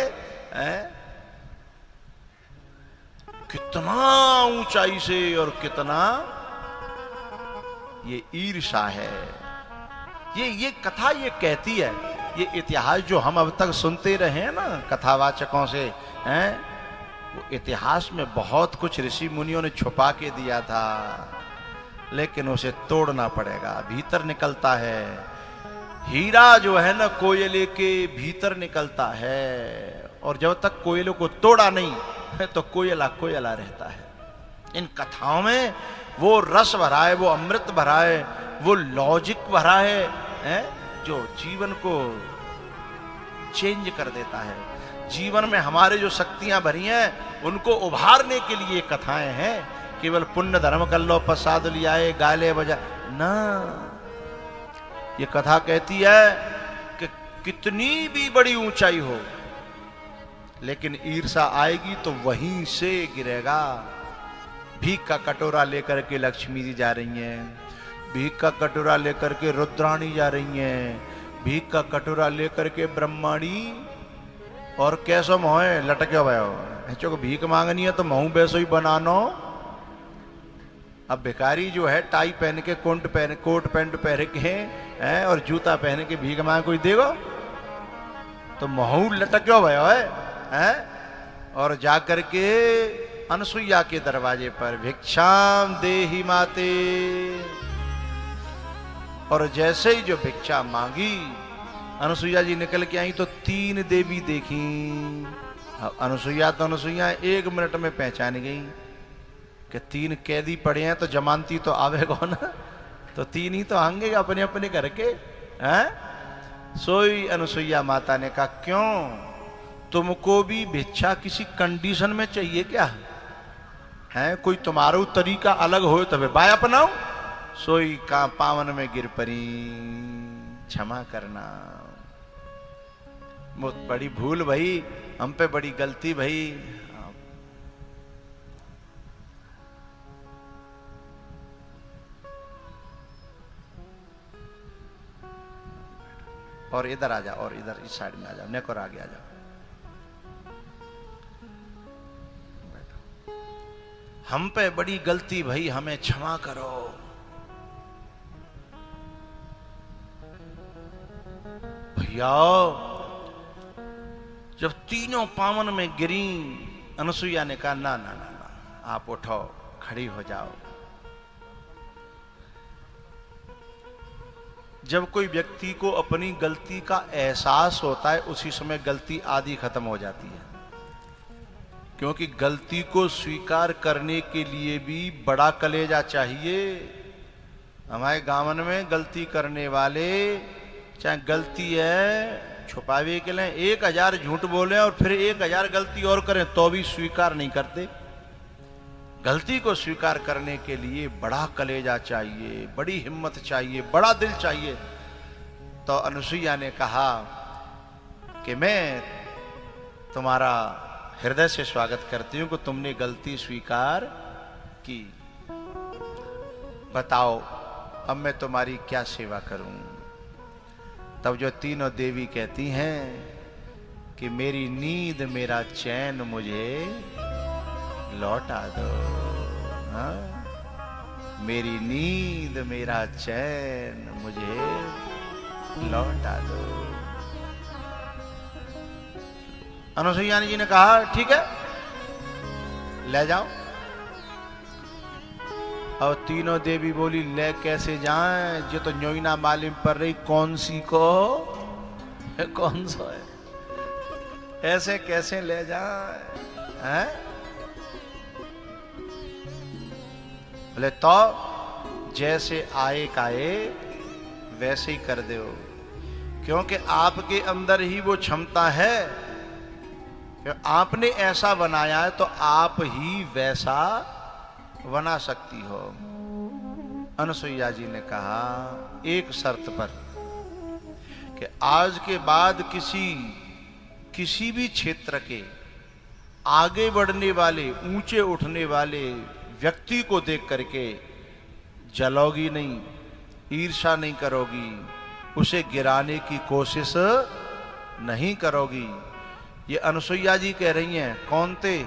Speaker 1: कितना ऊंचाई से और कितना ये ईर्षा है। ये कथा ये कहती है, ये इतिहास जो हम अब तक सुनते रहे हैं ना कथावाचकों से, हैं, वो इतिहास में बहुत कुछ ऋषि मुनियों ने छुपा के दिया था, लेकिन उसे तोड़ना पड़ेगा। भीतर निकलता है हीरा जो है ना, कोयले के भीतर निकलता है, और जब तक कोयले को तोड़ा नहीं तो कोयला कोयला रहता है। इन कथाओं में वो रस भरा है, वो अमृत भरा है, वो लॉजिक भरा है जो जीवन को चेंज कर देता है। जीवन में हमारे जो शक्तियां भरी हैं उनको उभारने के लिए कथाएं हैं। केवल पुण्य धर्म कर लो, प्रसाद लियाए, गाले बजा ना। ये कथा कहती है कि कितनी भी बड़ी ऊंचाई हो, लेकिन ईर्षा आएगी तो वहीं से गिरेगा। भीख का कटोरा लेकर के लक्ष्मी जी जा रही हैं, भीख का कटोरा लेकर के रुद्राणी जा रही हैं, भीख का कटोरा लेकर के ब्रह्माणी, और कैसो मोहे लटके भयो चो भीख मांगनी है तो महू बैसो ही बनानो। अब भिखारी जो है टाई पहन के, कोट पैंट पहन के हैं और जूता पहन के भीख मांग कोई देगो तो महू लटक्यो भयो है। और जाकर के अनसुईया के दरवाजे पर भिक्षाम देहि माते, और जैसे ही जो भिक्षा मांगी अनसुईया जी निकल के आई तो 3 देवी देखी। अनसुईया तो अनसुईया 1 मिनट में पहचान गई कि 3 कैदी पड़े हैं तो जमानती तो आवेगा ना, तो 3 ही तो आएंगे अपने अपने घर के हैं। सोई अनसुईया माता ने कहा क्यों, तुमको भी भिक्षा किसी कंडीशन में चाहिए क्या है? कोई तुम्हारो तरीका अलग हो तो बाय अपनाओ। सोई का पावन में गिर परी, क्षमा करना, बहुत बड़ी भूल भई, हम पे बड़ी गलती भई। और इधर आ जाओ, और इधर इस साइड में आ जाओ, नेक और आगे आ जाओ। हम पे बड़ी गलती भई, हमें क्षमा करो। भैया जब तीनों पावन में गिरी, अनसुईया ने कहा ना ना ना ना, आप उठो, खड़ी हो जाओ। जब कोई व्यक्ति को अपनी गलती का एहसास होता है उसी समय गलती आधी खत्म हो जाती है, क्योंकि गलती को स्वीकार करने के लिए भी बड़ा कलेजा चाहिए। हमारे गांव में गलती करने वाले चाहे गलती है छुपावे के लिए 1000 झूठ बोले और फिर 1000 गलती और करें तो भी स्वीकार नहीं करते। गलती को स्वीकार करने के लिए बड़ा कलेजा चाहिए, बड़ी हिम्मत चाहिए, बड़ा दिल चाहिए। तो अनसुईया ने कहा कि मैं तुम्हारा हृदय से स्वागत करती हूं कि तुमने गलती स्वीकार की। बताओ अब मैं तुम्हारी क्या सेवा करूं? तब जो तीनों देवी कहती हैं कि मेरी नींद मेरा चैन मुझे लौटा दो। हाँ? मेरी नींद मेरा चैन मुझे लौटा दो। अनसुईया जी ने कहा ठीक है ले जाओ। और तीनों देवी बोली ले कैसे जाएं, जो तो न्योइना मालूम पर रही कौन सी को कौन सा है, ऐसे कैसे ले जाएं हैं? बोले तो जैसे आए काए वैसे ही कर दो, क्योंकि आपके अंदर ही वो क्षमता है। आपने ऐसा बनाया है तो आप ही वैसा बना सकती हो। अनसुईया जी ने कहा एक शर्त पर कि आज के बाद किसी भी क्षेत्र के आगे बढ़ने वाले, ऊंचे उठने वाले व्यक्ति को देख करके जलोगी नहीं, ईर्ष्या नहीं करोगी, उसे गिराने की कोशिश नहीं करोगी। ये अनसुईया जी कह रही हैं। कौन थे?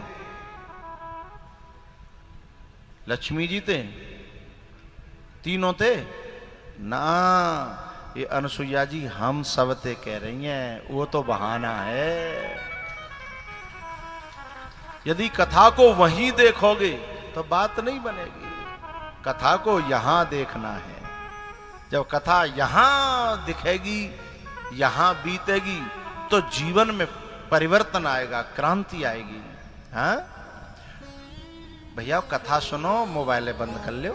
Speaker 1: लक्ष्मी जी थे? तीनों थे ना, ये अनसुईया जी हम सब ते कह रही हैं। वो तो बहाना है। यदि कथा को वहीं देखोगे तो बात नहीं बनेगी। कथा को यहां देखना है। जब कथा यहां दिखेगी, यहां बीतेगी, तो जीवन में परिवर्तन आएगा, क्रांति आएगी। हाँ भैया कथा सुनो, मोबाइल बंद कर लो।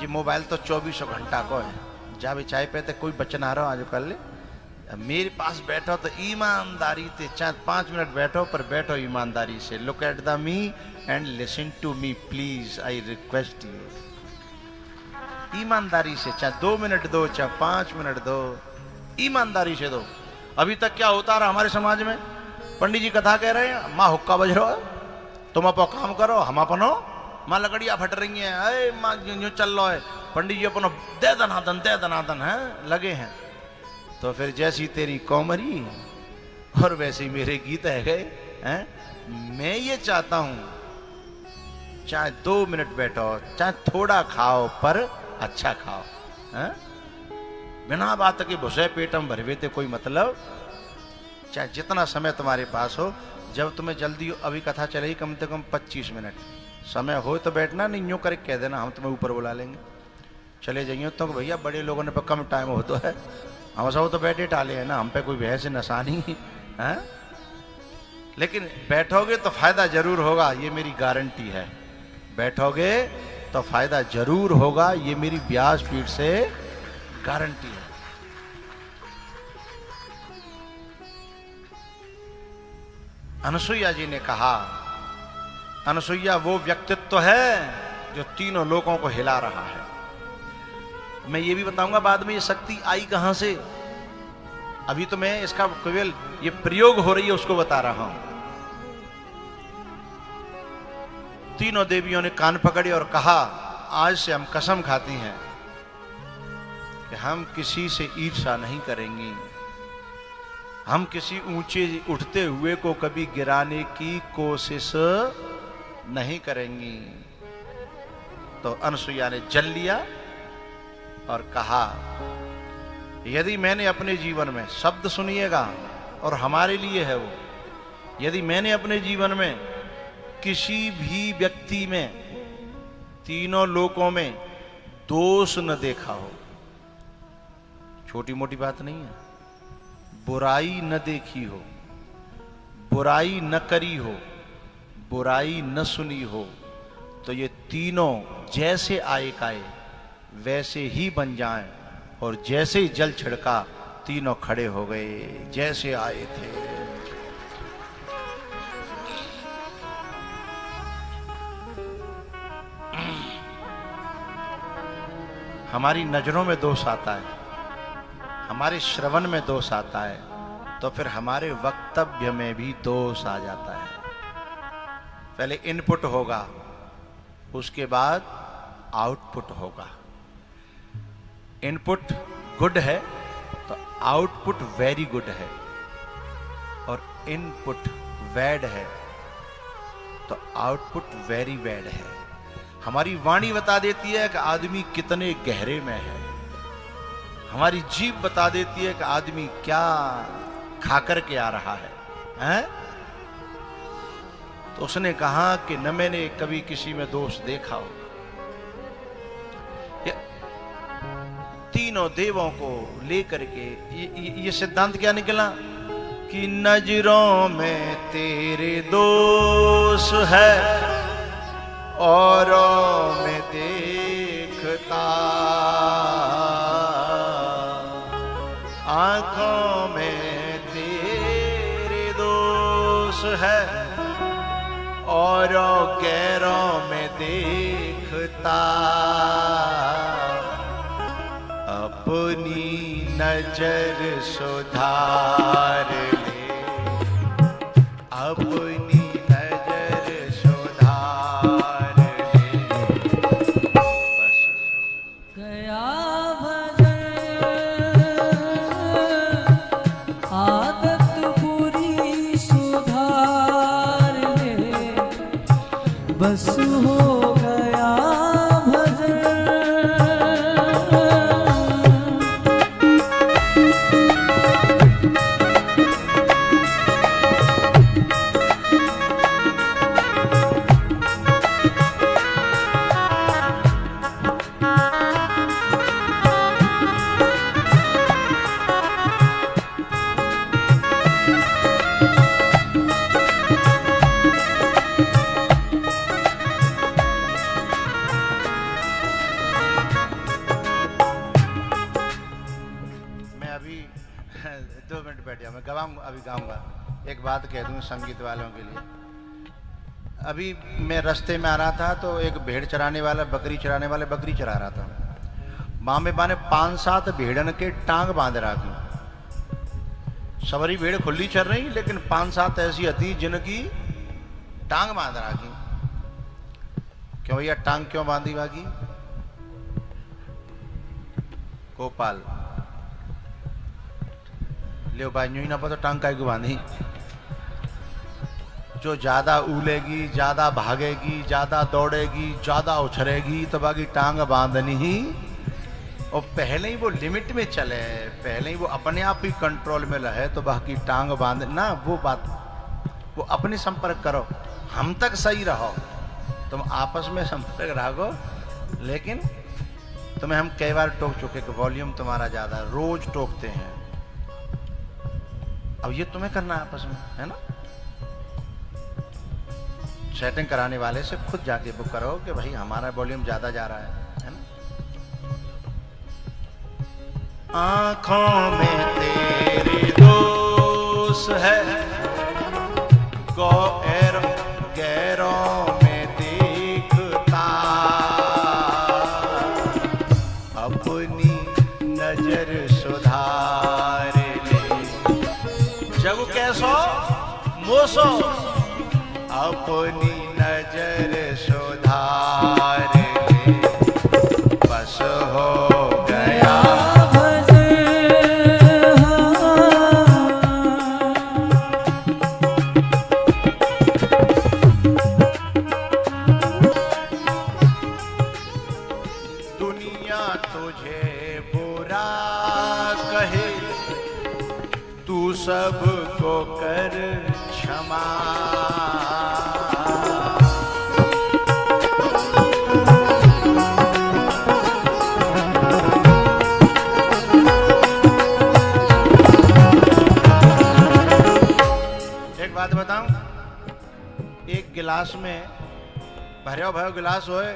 Speaker 1: ये मोबाइल तो 24 घंटा को है, जा भी चाय पे तो कोई बचन आ रहा हो आज कर ले। मेरे पास बैठो तो ईमानदारी से, चाहे 5 मिनट बैठो पर बैठो ईमानदारी से। Look at the me and listen to me please, I request you. ईमानदारी से, चाहे 2 मिनट दो, चाहे 5 मिनट दो, ईमानदारी से दो। अभी तक क्या होता रहा हमारे समाज में, पंडित जी कथा कह रहे हैं, माँ हुक्का बज रहा है, तुम अपो काम करो, हम अपनो, माँ लकड़ियाँ फट रही हैं, अरे माँ जो चल रहा है, पंडित जी अपनो दे दनादन है लगे हैं। तो फिर जैसी तेरी कौमरी और वैसे ही मेरे गीत है गए हैं। मैं ये चाहता हूं चाहे 2 मिनट बैठो, चाहे थोड़ा खाओ पर अच्छा खाओ, हैं? बिना बात के भुसे पेटम भरवे थे कोई मतलब। चाहे जितना समय तुम्हारे पास हो, जब तुम्हें जल्दी हो, अभी कथा चलेगी कम से कम 25 मिनट, समय हो तो बैठना, नहीं यूँ करके कह देना हम तुम्हें ऊपर बुला लेंगे, चले जाइए। तो भैया बड़े लोगों ने पर कम टाइम हो तो है, हम सब तो बैठे टाले हैं ना, हम पे कोई बहस नशा नहीं है। लेकिन बैठोगे तो फायदा जरूर होगा, ये मेरी गारंटी है। बैठोगे तो फायदा जरूर होगा, ये मेरी व्यासपीठ से गारंटी है। अनसुईया जी ने कहा, अनसुईया वो व्यक्तित्व है जो तीनों लोगों को हिला रहा है। मैं ये भी बताऊंगा बाद में ये शक्ति आई कहां से, अभी तो मैं इसका केवल ये प्रयोग हो रही है उसको बता रहा हूं। तीनों देवियों ने कान पकड़े और कहा, आज से हम कसम खाती हैं कि हम किसी से ईर्ष्या नहीं करेंगी, हम किसी ऊंचे उठते हुए को कभी गिराने की कोशिश नहीं करेंगी। तो अनसुईया ने जल लिया और कहा, यदि मैंने अपने जीवन में, शब्द सुनिएगा और हमारे लिए है वो, यदि मैंने अपने जीवन में किसी भी व्यक्ति में तीनों लोकों में दोष न देखा हो, छोटी मोटी बात नहीं है, बुराई न देखी हो, बुराई न करी हो, बुराई न सुनी हो, तो ये तीनों जैसे आए काए वैसे ही बन जाएं, और जैसे ही जल छिड़का तीनों खड़े हो गए जैसे आए थे। हमारी नजरों में दोष आता है, हमारे श्रवण में दोष आता है, तो फिर हमारे वक्तव्य में भी दोष आ जाता है। पहले इनपुट होगा, उसके बाद आउटपुट होगा। इनपुट गुड है तो आउटपुट वेरी गुड है, और इनपुट बैड है तो आउटपुट वेरी बैड है। हमारी वाणी बता देती है कि आदमी कितने गहरे में है, हमारी जीभ बता देती है कि आदमी क्या खा करके आ रहा है, हैं? तो उसने कहा कि न मैंने कभी किसी में दोष देखा हो। तीनों देवों को लेकर के ये सिद्धांत क्या निकला कि नजरों में तेरे दोष है, औरों में देखता, आंखों में तेरे दोष है, औरों गैरों में देखता। अपनी नजर सुधार ले, अपनी नजर सुधार ले। बस
Speaker 2: गया भजन, आदत बुरी सुधार ले, बस हो गया भजन।
Speaker 1: 2 मिनट बैठ जाओ, मैं गवाऊंगा, अभी गाऊंगा। एक बात कह दूं संगीत वालों के लिए। अभी मैं रास्ते में आ रहा था तो एक भेड़ चराने वाला, बकरी चराने वाले बकरी चरा रहा था। मामे बा ने 5-7 भेड़न के टांग बांध रखी। सवरी भेड़ खुली चल रही, लेकिन 5-7 ऐसी हती जिनकी टांग बांध रखी। क्यों भैया टांग क्यों बांधी बाकी? गोपाल ले भाई, यूं ही ना पता टांग काय को बांधी। जो ज्यादा उलेगी, ज्यादा भागेगी, ज्यादा दौड़ेगी, ज्यादा उछरेगी, तो बाकी टांग बांधनी ही। और पहले ही वो लिमिट में चले, पहले ही वो अपने आप ही कंट्रोल में रहे, तो बाकी टांग बांध ना, वो बात, वो अपने संपर्क करो, हम तक सही रहो, तुम आपस में संपर्क रखो। लेकिन तुम्हें हम कई बार टोक चुके कि वॉल्यूम तुम्हारा ज्यादा, रोज टोकते हैं। अब ये तुम्हें करना है आपस में, है ना? सेटिंग कराने वाले से खुद जाके बुक करो कि भाई हमारा वॉल्यूम ज्यादा जा रहा है ना? आंखों में तेरे दोष है, गैरों में देखता, अपनी नजर सुधार ले। जग कैसो मोसो, अपनी नजर सुधार ले, बस हो गया दुनिया तुझे बुरा कहे, तू सबको कर क्षमा। एक बात बताऊं, एक गिलास में भरो भरो गिलास होए,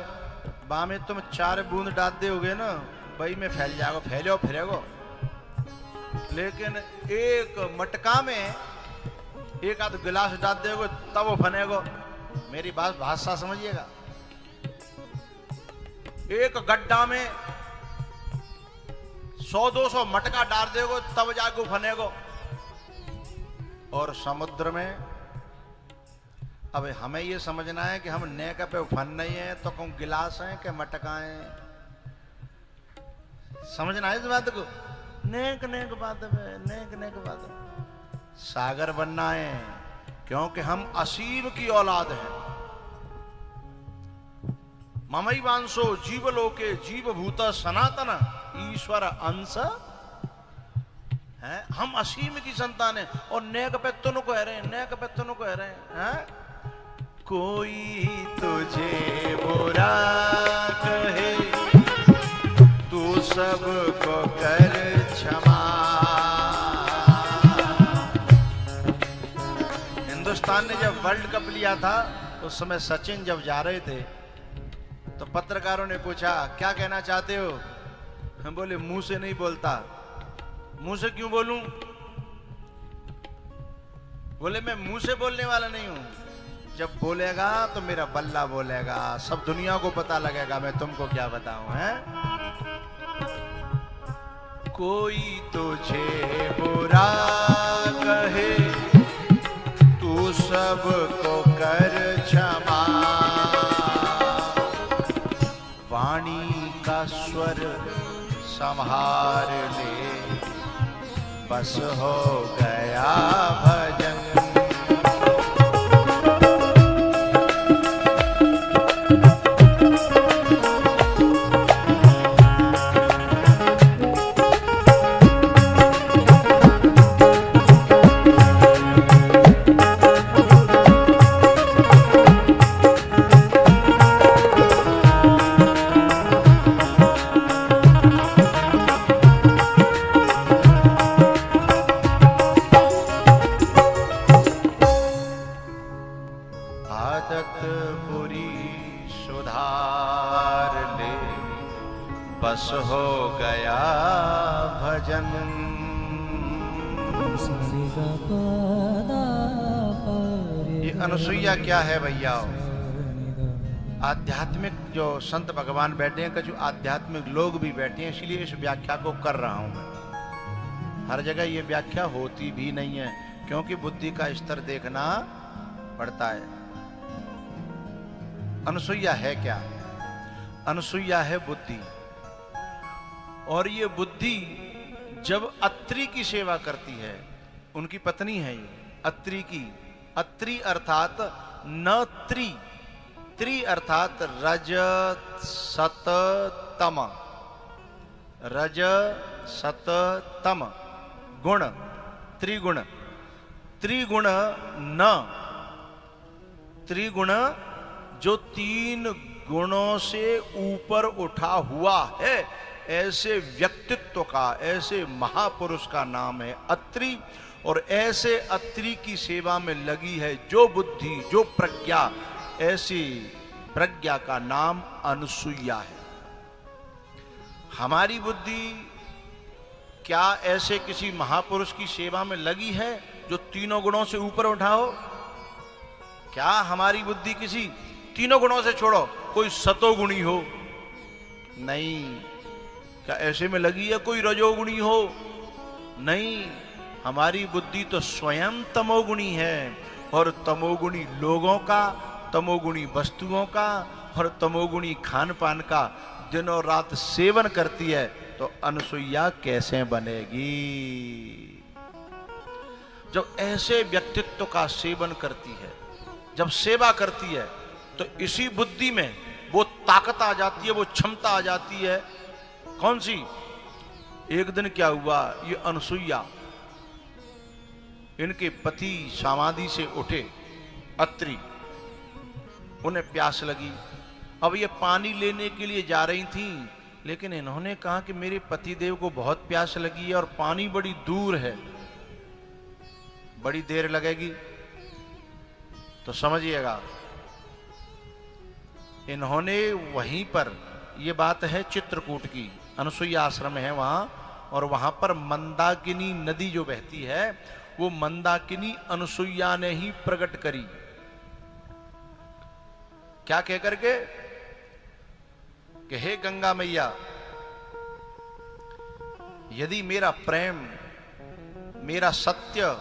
Speaker 1: बा में तुम 4 बूंद डाल दोगे ना, वही में फैल जाएगा, फैलो फिरेगो। लेकिन एक मटका में एक आध गिलास डाल दोगे तब वो फनेगो। मेरी बात भाषा समझिएगा। एक गड्ढा में 100-200 मटका डाल दोगे तब जाके फनेगो। और समुद्र में अब हमें ये समझना है कि हम नेक पे उफन नहीं है, तो कौन गिलास हैं कि मटका हैं? समझना है इस बात को। नेक नेक बात है, नेक नेक बात है। सागर बनना है, क्योंकि हम असीम की औलाद हैं। ममई वांसो जीवलोके जीव भूत सनातन ईश्वर अंश है। हम असीम की संतान है। और नेक पे तुन कह रहे हैं, नेक पे तुन कह रहे हैं। कोई तुझे बुरा कहे, तू सबको कर क्षमा। हिंदुस्तान ने जब वर्ल्ड कप लिया था, उस समय सचिन जब जा रहे थे, तो पत्रकारों ने पूछा क्या कहना चाहते हो? हम बोले मुंह से नहीं बोलता। मुंह से क्यों बोलूं? बोले मैं मुंह से बोलने वाला नहीं हूं, जब बोलेगा तो मेरा बल्ला बोलेगा, सब दुनिया को पता लगेगा, मैं तुमको क्या बताऊं। है कोई तुझे बुरा कहे, तू सबको कर क्षमा। वाणी का स्वर संभार ले, बस हो गया भजन। ये अनुसुईया क्या है भैया? आध्यात्मिक जो संत भगवान बैठे हैं, जो आध्यात्मिक लोग भी बैठे हैं, इसलिए इस व्याख्या को कर रहा हूं मैं। हर जगह ये व्याख्या होती भी नहीं है, क्योंकि बुद्धि का स्तर देखना पड़ता है। अनुसुईया है क्या? अनुसुईया है बुद्धि। और ये बुद्धि जब अत्रि की सेवा करती है, उनकी पत्नी है ये अत्रि की। अत्रि अर्थात न त्रि, त्रि अर्थात रज सत तम, रज सत तम गुण, त्रिगुण। त्रिगुण न, त्रिगुण जो तीन गुणों से ऊपर उठा हुआ है, ऐसे व्यक्तित्व का, ऐसे महापुरुष का नाम है अत्रि। और ऐसे अत्रि की सेवा में लगी है जो बुद्धि, जो प्रज्ञा, ऐसी प्रज्ञा का नाम अनुसुईया है। हमारी बुद्धि क्या ऐसे किसी महापुरुष की सेवा में लगी है जो तीनों गुणों से ऊपर उठा हो? क्या हमारी बुद्धि किसी तीनों गुणों से छोड़ो कोई सतोगुणी हो? नहीं। क्या ऐसे में लगी है कोई रजोगुणी हो? नहीं। हमारी बुद्धि तो स्वयं तमोगुणी है, और तमोगुणी लोगों का, तमोगुणी वस्तुओं का और तमोगुणी खान पान का दिनों रात सेवन करती है, तो अनुसुईया कैसे बनेगी? जब ऐसे व्यक्तित्व का सेवन करती है, जब सेवा करती है, तो इसी बुद्धि में वो ताकत आ जाती है, वो क्षमता आ जाती है। कौन सी? एक दिन क्या हुआ, ये अनुसुईया, इनके पति समाधि से उठे अत्रि, उन्हें प्यास लगी। अब ये पानी लेने के लिए जा रही थी, लेकिन इन्होंने कहा कि मेरे पतिदेव को बहुत प्यास लगी है और पानी बड़ी दूर है, बड़ी देर लगेगी। तो समझिएगा, इन्होंने वहीं पर, ये बात है चित्रकूट की, अनुसुईया आश्रम है वहां, और वहां पर मंदाकिनी नदी जो बहती है, वो मंदाकिनी अनुसुईया ने ही प्रकट करी। क्या कह करके कि हे गंगा मैया, यदि मेरा प्रेम, मेरा सत्य,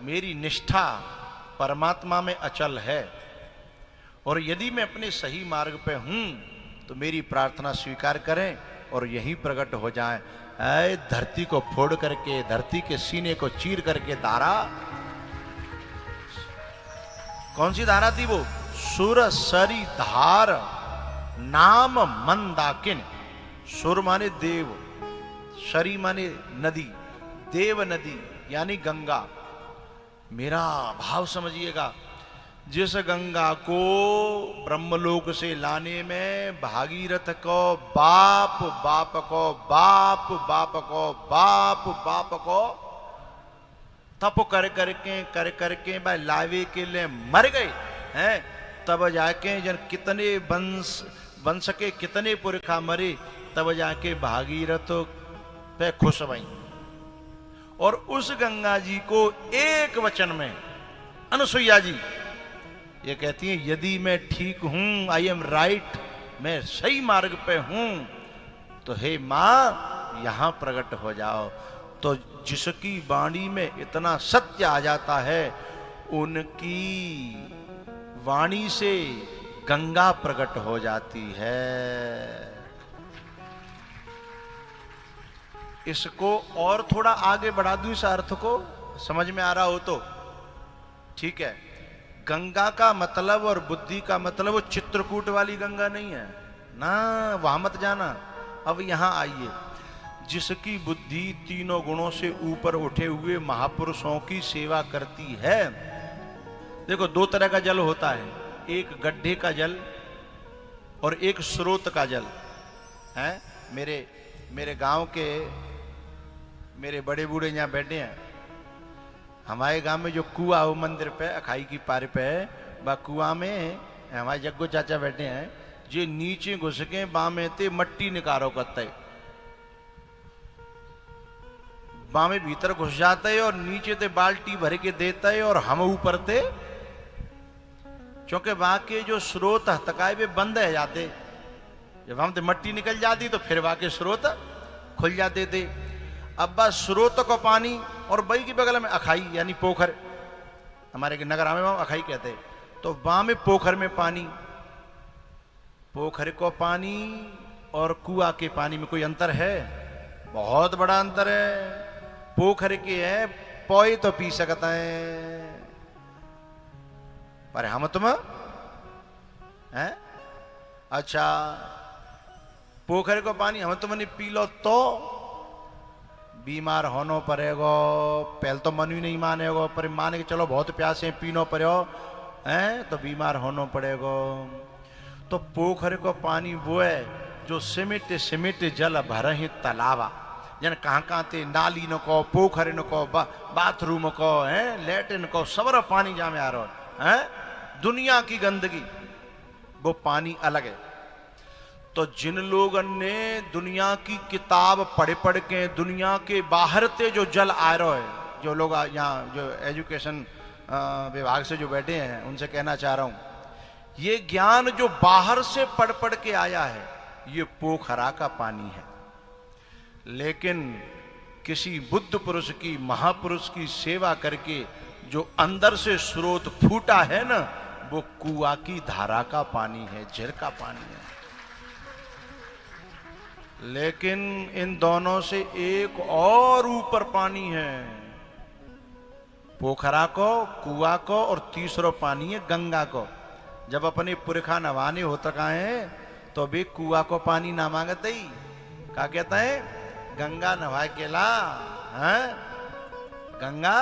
Speaker 1: मेरी निष्ठा परमात्मा में अचल है, और यदि मैं अपने सही मार्ग पे हूं, तो मेरी प्रार्थना स्वीकार करें और यही प्रकट हो जाए। ऐ धरती को फोड़ करके, धरती के सीने को चीर करके धारा, कौन सी धारा थी वो? सुरसरी धार नाम मंदाकिन। सुर माने देव, सरी माने नदी, देव नदी यानी गंगा। मेरा भाव समझिएगा, जिस गंगा को ब्रह्मलोक से लाने में भागीरथ को बाप, बाप को बाप, बाप को बाप, बाप को तप कर करके भाई लावे के लिए मर गए हैं, तब जाके जन कितने वंश के कितने पुरखा मरे, तब जाके भागीरथ पे खुश भई। और उस गंगा जी को एक वचन में अनुसुईया जी ये कहती है, यदि मैं ठीक हूं, आई एम राइट, मैं सही मार्ग पे हूं, तो हे मां यहां प्रकट हो जाओ। तो जिसकी वाणी में इतना सत्य आ जाता है, उनकी वाणी से गंगा प्रकट हो जाती है। इसको और थोड़ा आगे बढ़ा दूं, इस अर्थ को समझ में आ रहा हो तो ठीक है। गंगा का मतलब और बुद्धि का मतलब वो चित्रकूट वाली गंगा नहीं है ना, वहां मत जाना। अब यहां आइए, जिसकी बुद्धि तीनों गुणों से ऊपर उठे हुए महापुरुषों की सेवा करती है। देखो, दो तरह का जल होता है, एक गड्ढे का जल और एक स्रोत का जल है। मेरे गांव के मेरे बड़े बूढ़े यहाँ बैठे हैं। हमारे गांव में जो कुआं हो मंदिर पे, अखाई की पार पे, बा कुआं में हमारे जग्गो चाचा बैठे हैं, जो नीचे घुस के बामे ते मट्टी निकारो करते, बामे भीतर घुस जाते और नीचे ते बाल्टी भर के देते और हम ऊपर ते, क्योंकि वहां के जो स्रोत हतकाए वे बंद है जाते। जब हम ते मट्टी निकल जाती तो फिर वहां के स्रोत खुल जाते थे। अब बस स्रोत को पानी और बई के बगल में अखाई यानी पोखर, हमारे नगर में अखाई कहते हैं, तो वहां में पोखर में पानी, पोखर को पानी और कुआ के पानी में कोई अंतर है? बहुत बड़ा अंतर है। पोखर के है पोए तो पी सकता है, पर हम तुम हैं अच्छा पोखर को पानी हम तुमने पी लो तो बीमार होनो पड़ेगो। पहले तो मन ही नहीं मानेगो, पर मान के चलो बहुत प्यासे पीनो पड़ो हैं तो बीमार होनो पड़ेगो। तो पोखर को पानी वो है जो सिमिट सिमिट जल भर ही तालाबा, जन कहाँ ते नाली न को, पोखर न को, बाथरूम को, है लेटिन को, सबर पानी जामे आ रहा है। दुनिया की गंदगी वो पानी अलग है। तो जिन लोगों ने दुनिया की किताब पढ़ पढ़ के दुनिया के बाहर ते जो जल आ रहा है, जो लोग यहाँ जो एजुकेशन विभाग से जो बैठे हैं उनसे कहना चाह रहा हूं, ये ज्ञान जो बाहर से पढ़ पढ़ के आया है ये पोखरा का पानी है। लेकिन किसी बुद्ध पुरुष की, महापुरुष की सेवा करके जो अंदर से स्रोत फूटा है ना, वो कुआ की धारा का पानी है, झील का पानी है। लेकिन इन दोनों से एक और ऊपर पानी है, पोखरा को, कुआ को, और तीसरा पानी है गंगा को। जब अपने पुरखा नवाने होता कहा है तो भी कुआ को पानी ना मांगते ही क्या कहता है, गंगा नवा के ला, है गंगा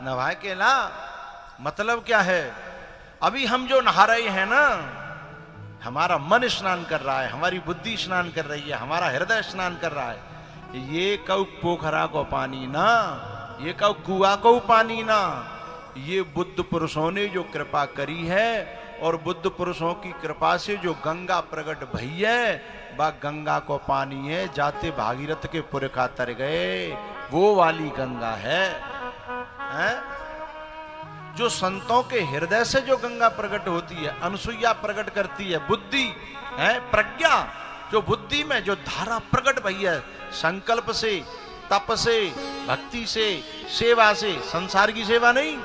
Speaker 1: नवा के ला। मतलब क्या है, अभी हम जो नहा रहे हैं ना, हमारा मन स्नान कर रहा है, हमारी बुद्धि स्नान कर रही है, हमारा हृदय स्नान कर रहा है। ये कऊ पोखरा को पानी ना, ये कऊ कुआ को पानी ना, ये बुद्ध पुरुषों ने जो कृपा करी है और बुद्ध पुरुषों की कृपा से जो गंगा प्रकट भई है, वह गंगा को पानी है। जाते भागीरथ के पुरखा तर गए, वो वाली गंगा है, जो संतों के हृदय से जो गंगा प्रकट होती है, अनसुईया प्रकट करती है, बुद्धि है, प्रज्ञा जो बुद्धि में जो धारा प्रकट भई है, संकल्प से, तप से, भक्ति से, सेवा से, संसार की सेवा नहीं,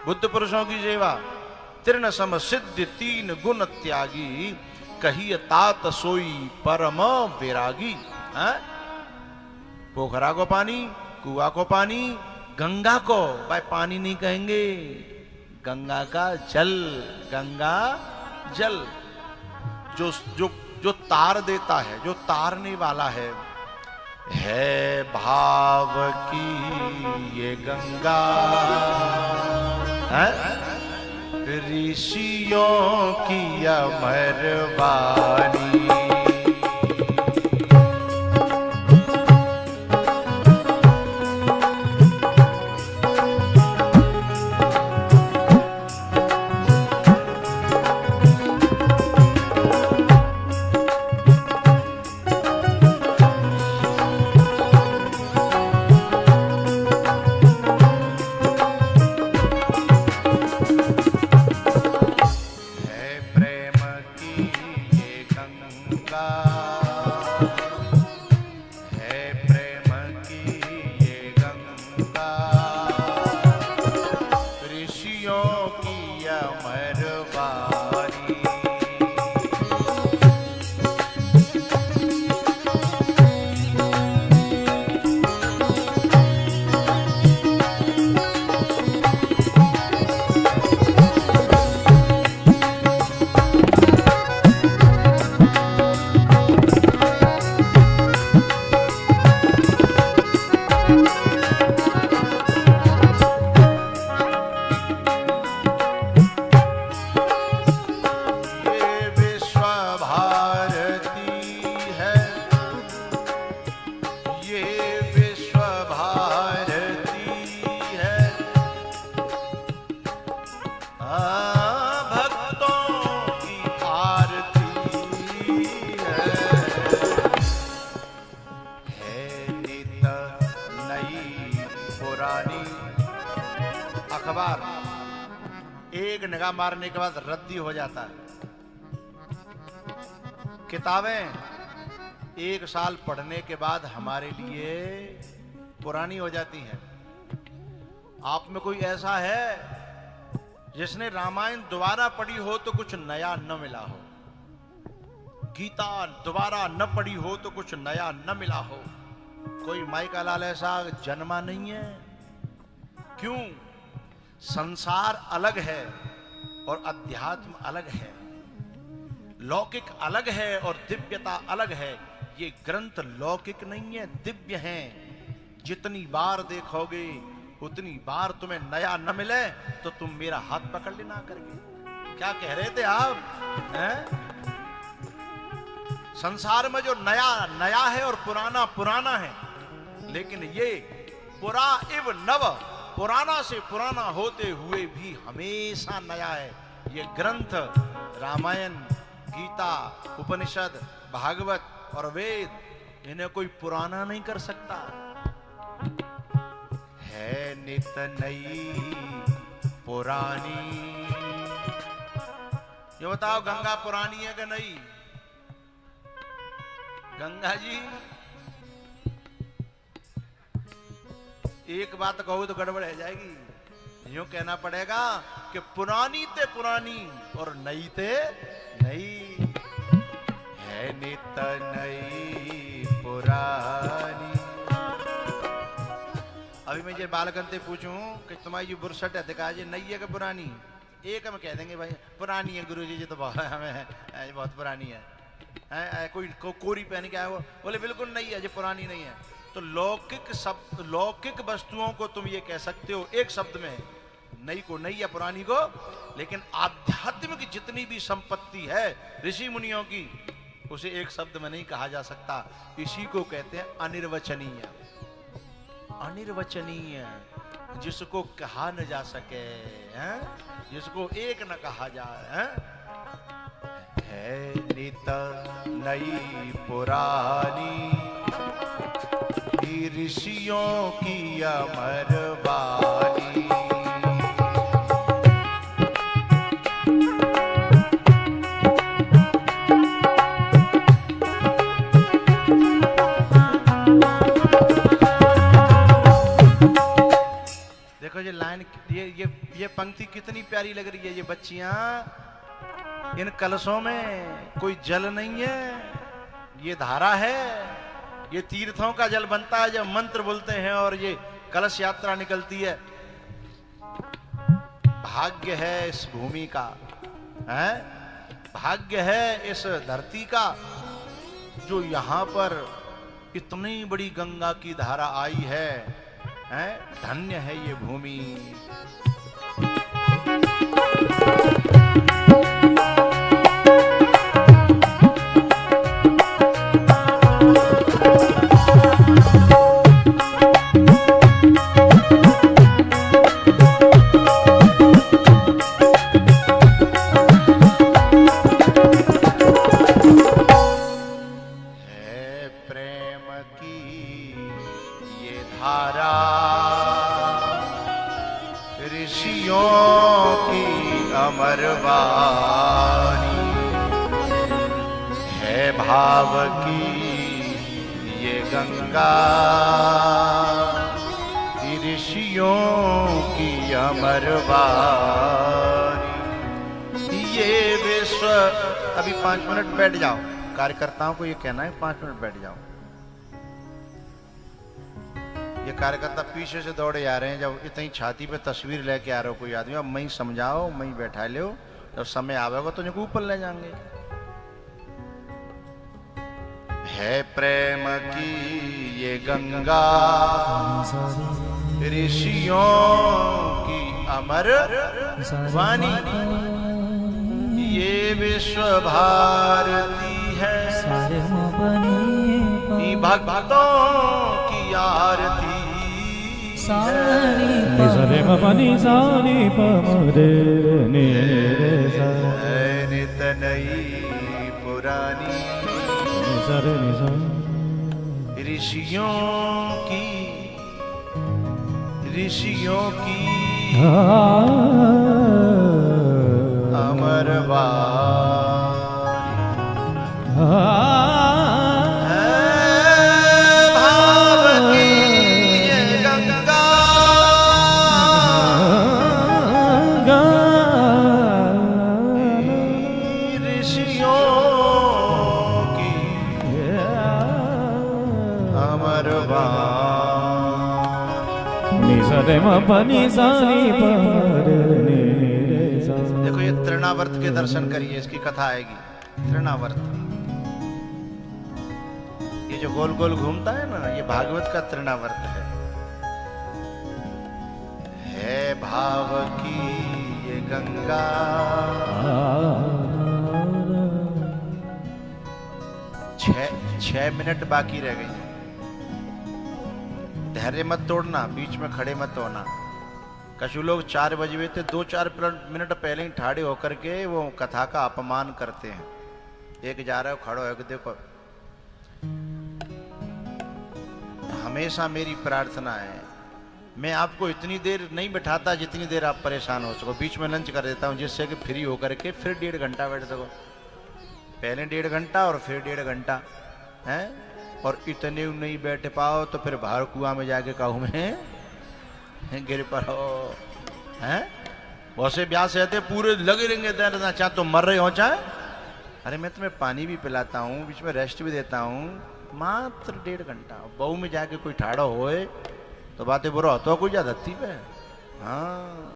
Speaker 1: बुद्ध पुरुषों की सेवा। तीर्ण सम सिद्ध तीन गुण त्यागी, कही तात सोई परम वैरागी। पोखरा को पानी, कुआ को पानी, गंगा को भाई पानी नहीं कहेंगे, गंगा का जल, गंगा जल जो जो जो तार देता है, जो तारने वाला है भाव की ये गंगा है, ऋषियों की अमर वाणी। अखबार एक निगाह मारने के बाद रद्दी हो जाता है। किताबें एक साल पढ़ने के बाद हमारे लिए पुरानी हो जाती हैं। आप में कोई ऐसा है जिसने रामायण दोबारा पढ़ी हो तो कुछ नया न मिला हो? गीता दोबारा न पढ़ी हो तो कुछ नया न मिला हो? कोई माई का लाल ऐसा जन्मा नहीं है? क्यों? संसार अलग है और अध्यात्म अलग है, लौकिक अलग है और दिव्यता अलग है। ये ग्रंथ लौकिक नहीं है, दिव्य हैं। जितनी बार देखोगे उतनी बार तुम्हें नया न मिले तो तुम मेरा हाथ पकड़ लेना करके। क्या कह रहे थे आप? हैं? संसार में जो नया नया है और पुराना पुराना है, लेकिन ये पुरा इव नव, पुराना से पुराना होते हुए भी हमेशा नया है। ये ग्रंथ रामायण, गीता, उपनिषद, भागवत और वेद, इन्हें कोई पुराना नहीं कर सकता। है नित नई पुरानी। ये बताओ, गंगा पुरानी है कि नहीं? गंगा जी, एक बात कहो तो गड़बड़ हो जाएगी। यूं कहना पड़ेगा कि पुरानी ते पुरानी और नई ते नई। है नित नई पुरानी। अभी मैं ये बालकन से पूछूं कि तुम्हारी जो बुरसट है दिखा जी नई है कि पुरानी? एक हम कह देंगे भाई पुरानी है गुरुजी, जी तो बहुत हमें बहुत पुरानी है। कोई कोरी पहन के आया वो बोले बिल्कुल नहीं है, जी पुरानी नहीं है। तो लौकिक शब्द, लौकिक वस्तुओं को तुम ये कह सकते हो एक शब्द में, नई को नई या पुरानी को, लेकिन आध्यात्मिक जितनी भी संपत्ति है ऋषि मुनियों की, उसे एक शब्द में नहीं कहा जा सकता। इसी को कहते हैं अनिर्वचनीय। अनिर्वचनीय, जिसको कहा न जा सके, हैं? जिसको एक न कहा जाए। है नित नई पुरानी, ऋषियों की अमर वाणी। देखो ये लाइन, ये पंक्ति कितनी प्यारी लग रही है। ये बच्चियां, इन कलशों में कोई जल नहीं है, ये धारा है। ये तीर्थों का जल बनता है जब मंत्र बोलते हैं और ये कलश यात्रा निकलती है। भाग्य है इस भूमि का, है? भाग्य है इस धरती का, जो यहाँ पर इतनी बड़ी गंगा की धारा आई है, हैं? धन्य है ये भूमि। भाव की ये गंगा, ऋषियों की अमर वाणी। ये विश्व, अभी 5 मिनट बैठ जाओ। कार्यकर्ताओं को ये कहना है 5 मिनट बैठ जाओ। ये कार्यकर्ता पीछे से दौड़े आ रहे हैं, जब इतनी छाती पे तस्वीर लेके आ रहे हो कोई आदमी, अब मैं समझाओ, मैं बैठा लो, जब समय आवेगा तो इनको ऊपर ले जाएंगे। है प्रेम की ये गंगा, ऋषियों की अमर वाणी। ये विश्व भारती है, भक्तों की आरती है। नित नई पुरानी, ऋषियों की अमर भाव की ये गंगा ऋषियों की अमर देखो ये तृणावर्त के दर्शन करिए, इसकी कथा आएगी। तृणावर्त, ये जो गोल गोल घूमता है ना, ये भागवत का तृणावर्त है भाव की ये गंगा। 6 मिनट बाकी रह गई। धैर्य मत तोड़ना, बीच में खड़े मत होना। कछु लोग 4 बजे हुए थे, 2-4 मिनट पहले ही ठाड़े होकर के वो कथा का अपमान करते हैं। एक जा रहे हो, खड़ो है, देखो हमेशा मेरी प्रार्थना है, मैं आपको इतनी देर नहीं बैठाता जितनी देर आप परेशान हो सको। बीच में लंच कर देता हूँ जिससे कि फ्री होकर के फिर 1.5 घंटा बैठ सको। पहले 1.5 घंटा और फिर 1.5 घंटा है। और इतने नहीं बैठ पाओ तो फिर बाहर कुआं में जाके कहूँ में गिर पड़ो हैं। बहुत से ब्याह से रहते पूरे लगे रहेंगे तैरना, चाहे तो मर रहे हो चाहे। अरे मैं तुम्हें पानी भी पिलाता हूँ, बीच में रेस्ट भी देता हूँ, मात्र 1.5 घंटा। बहू में जाके कोई ठाड़ो होए तो बातें बुरा होता कोई ज्यादा थी पे। हाँ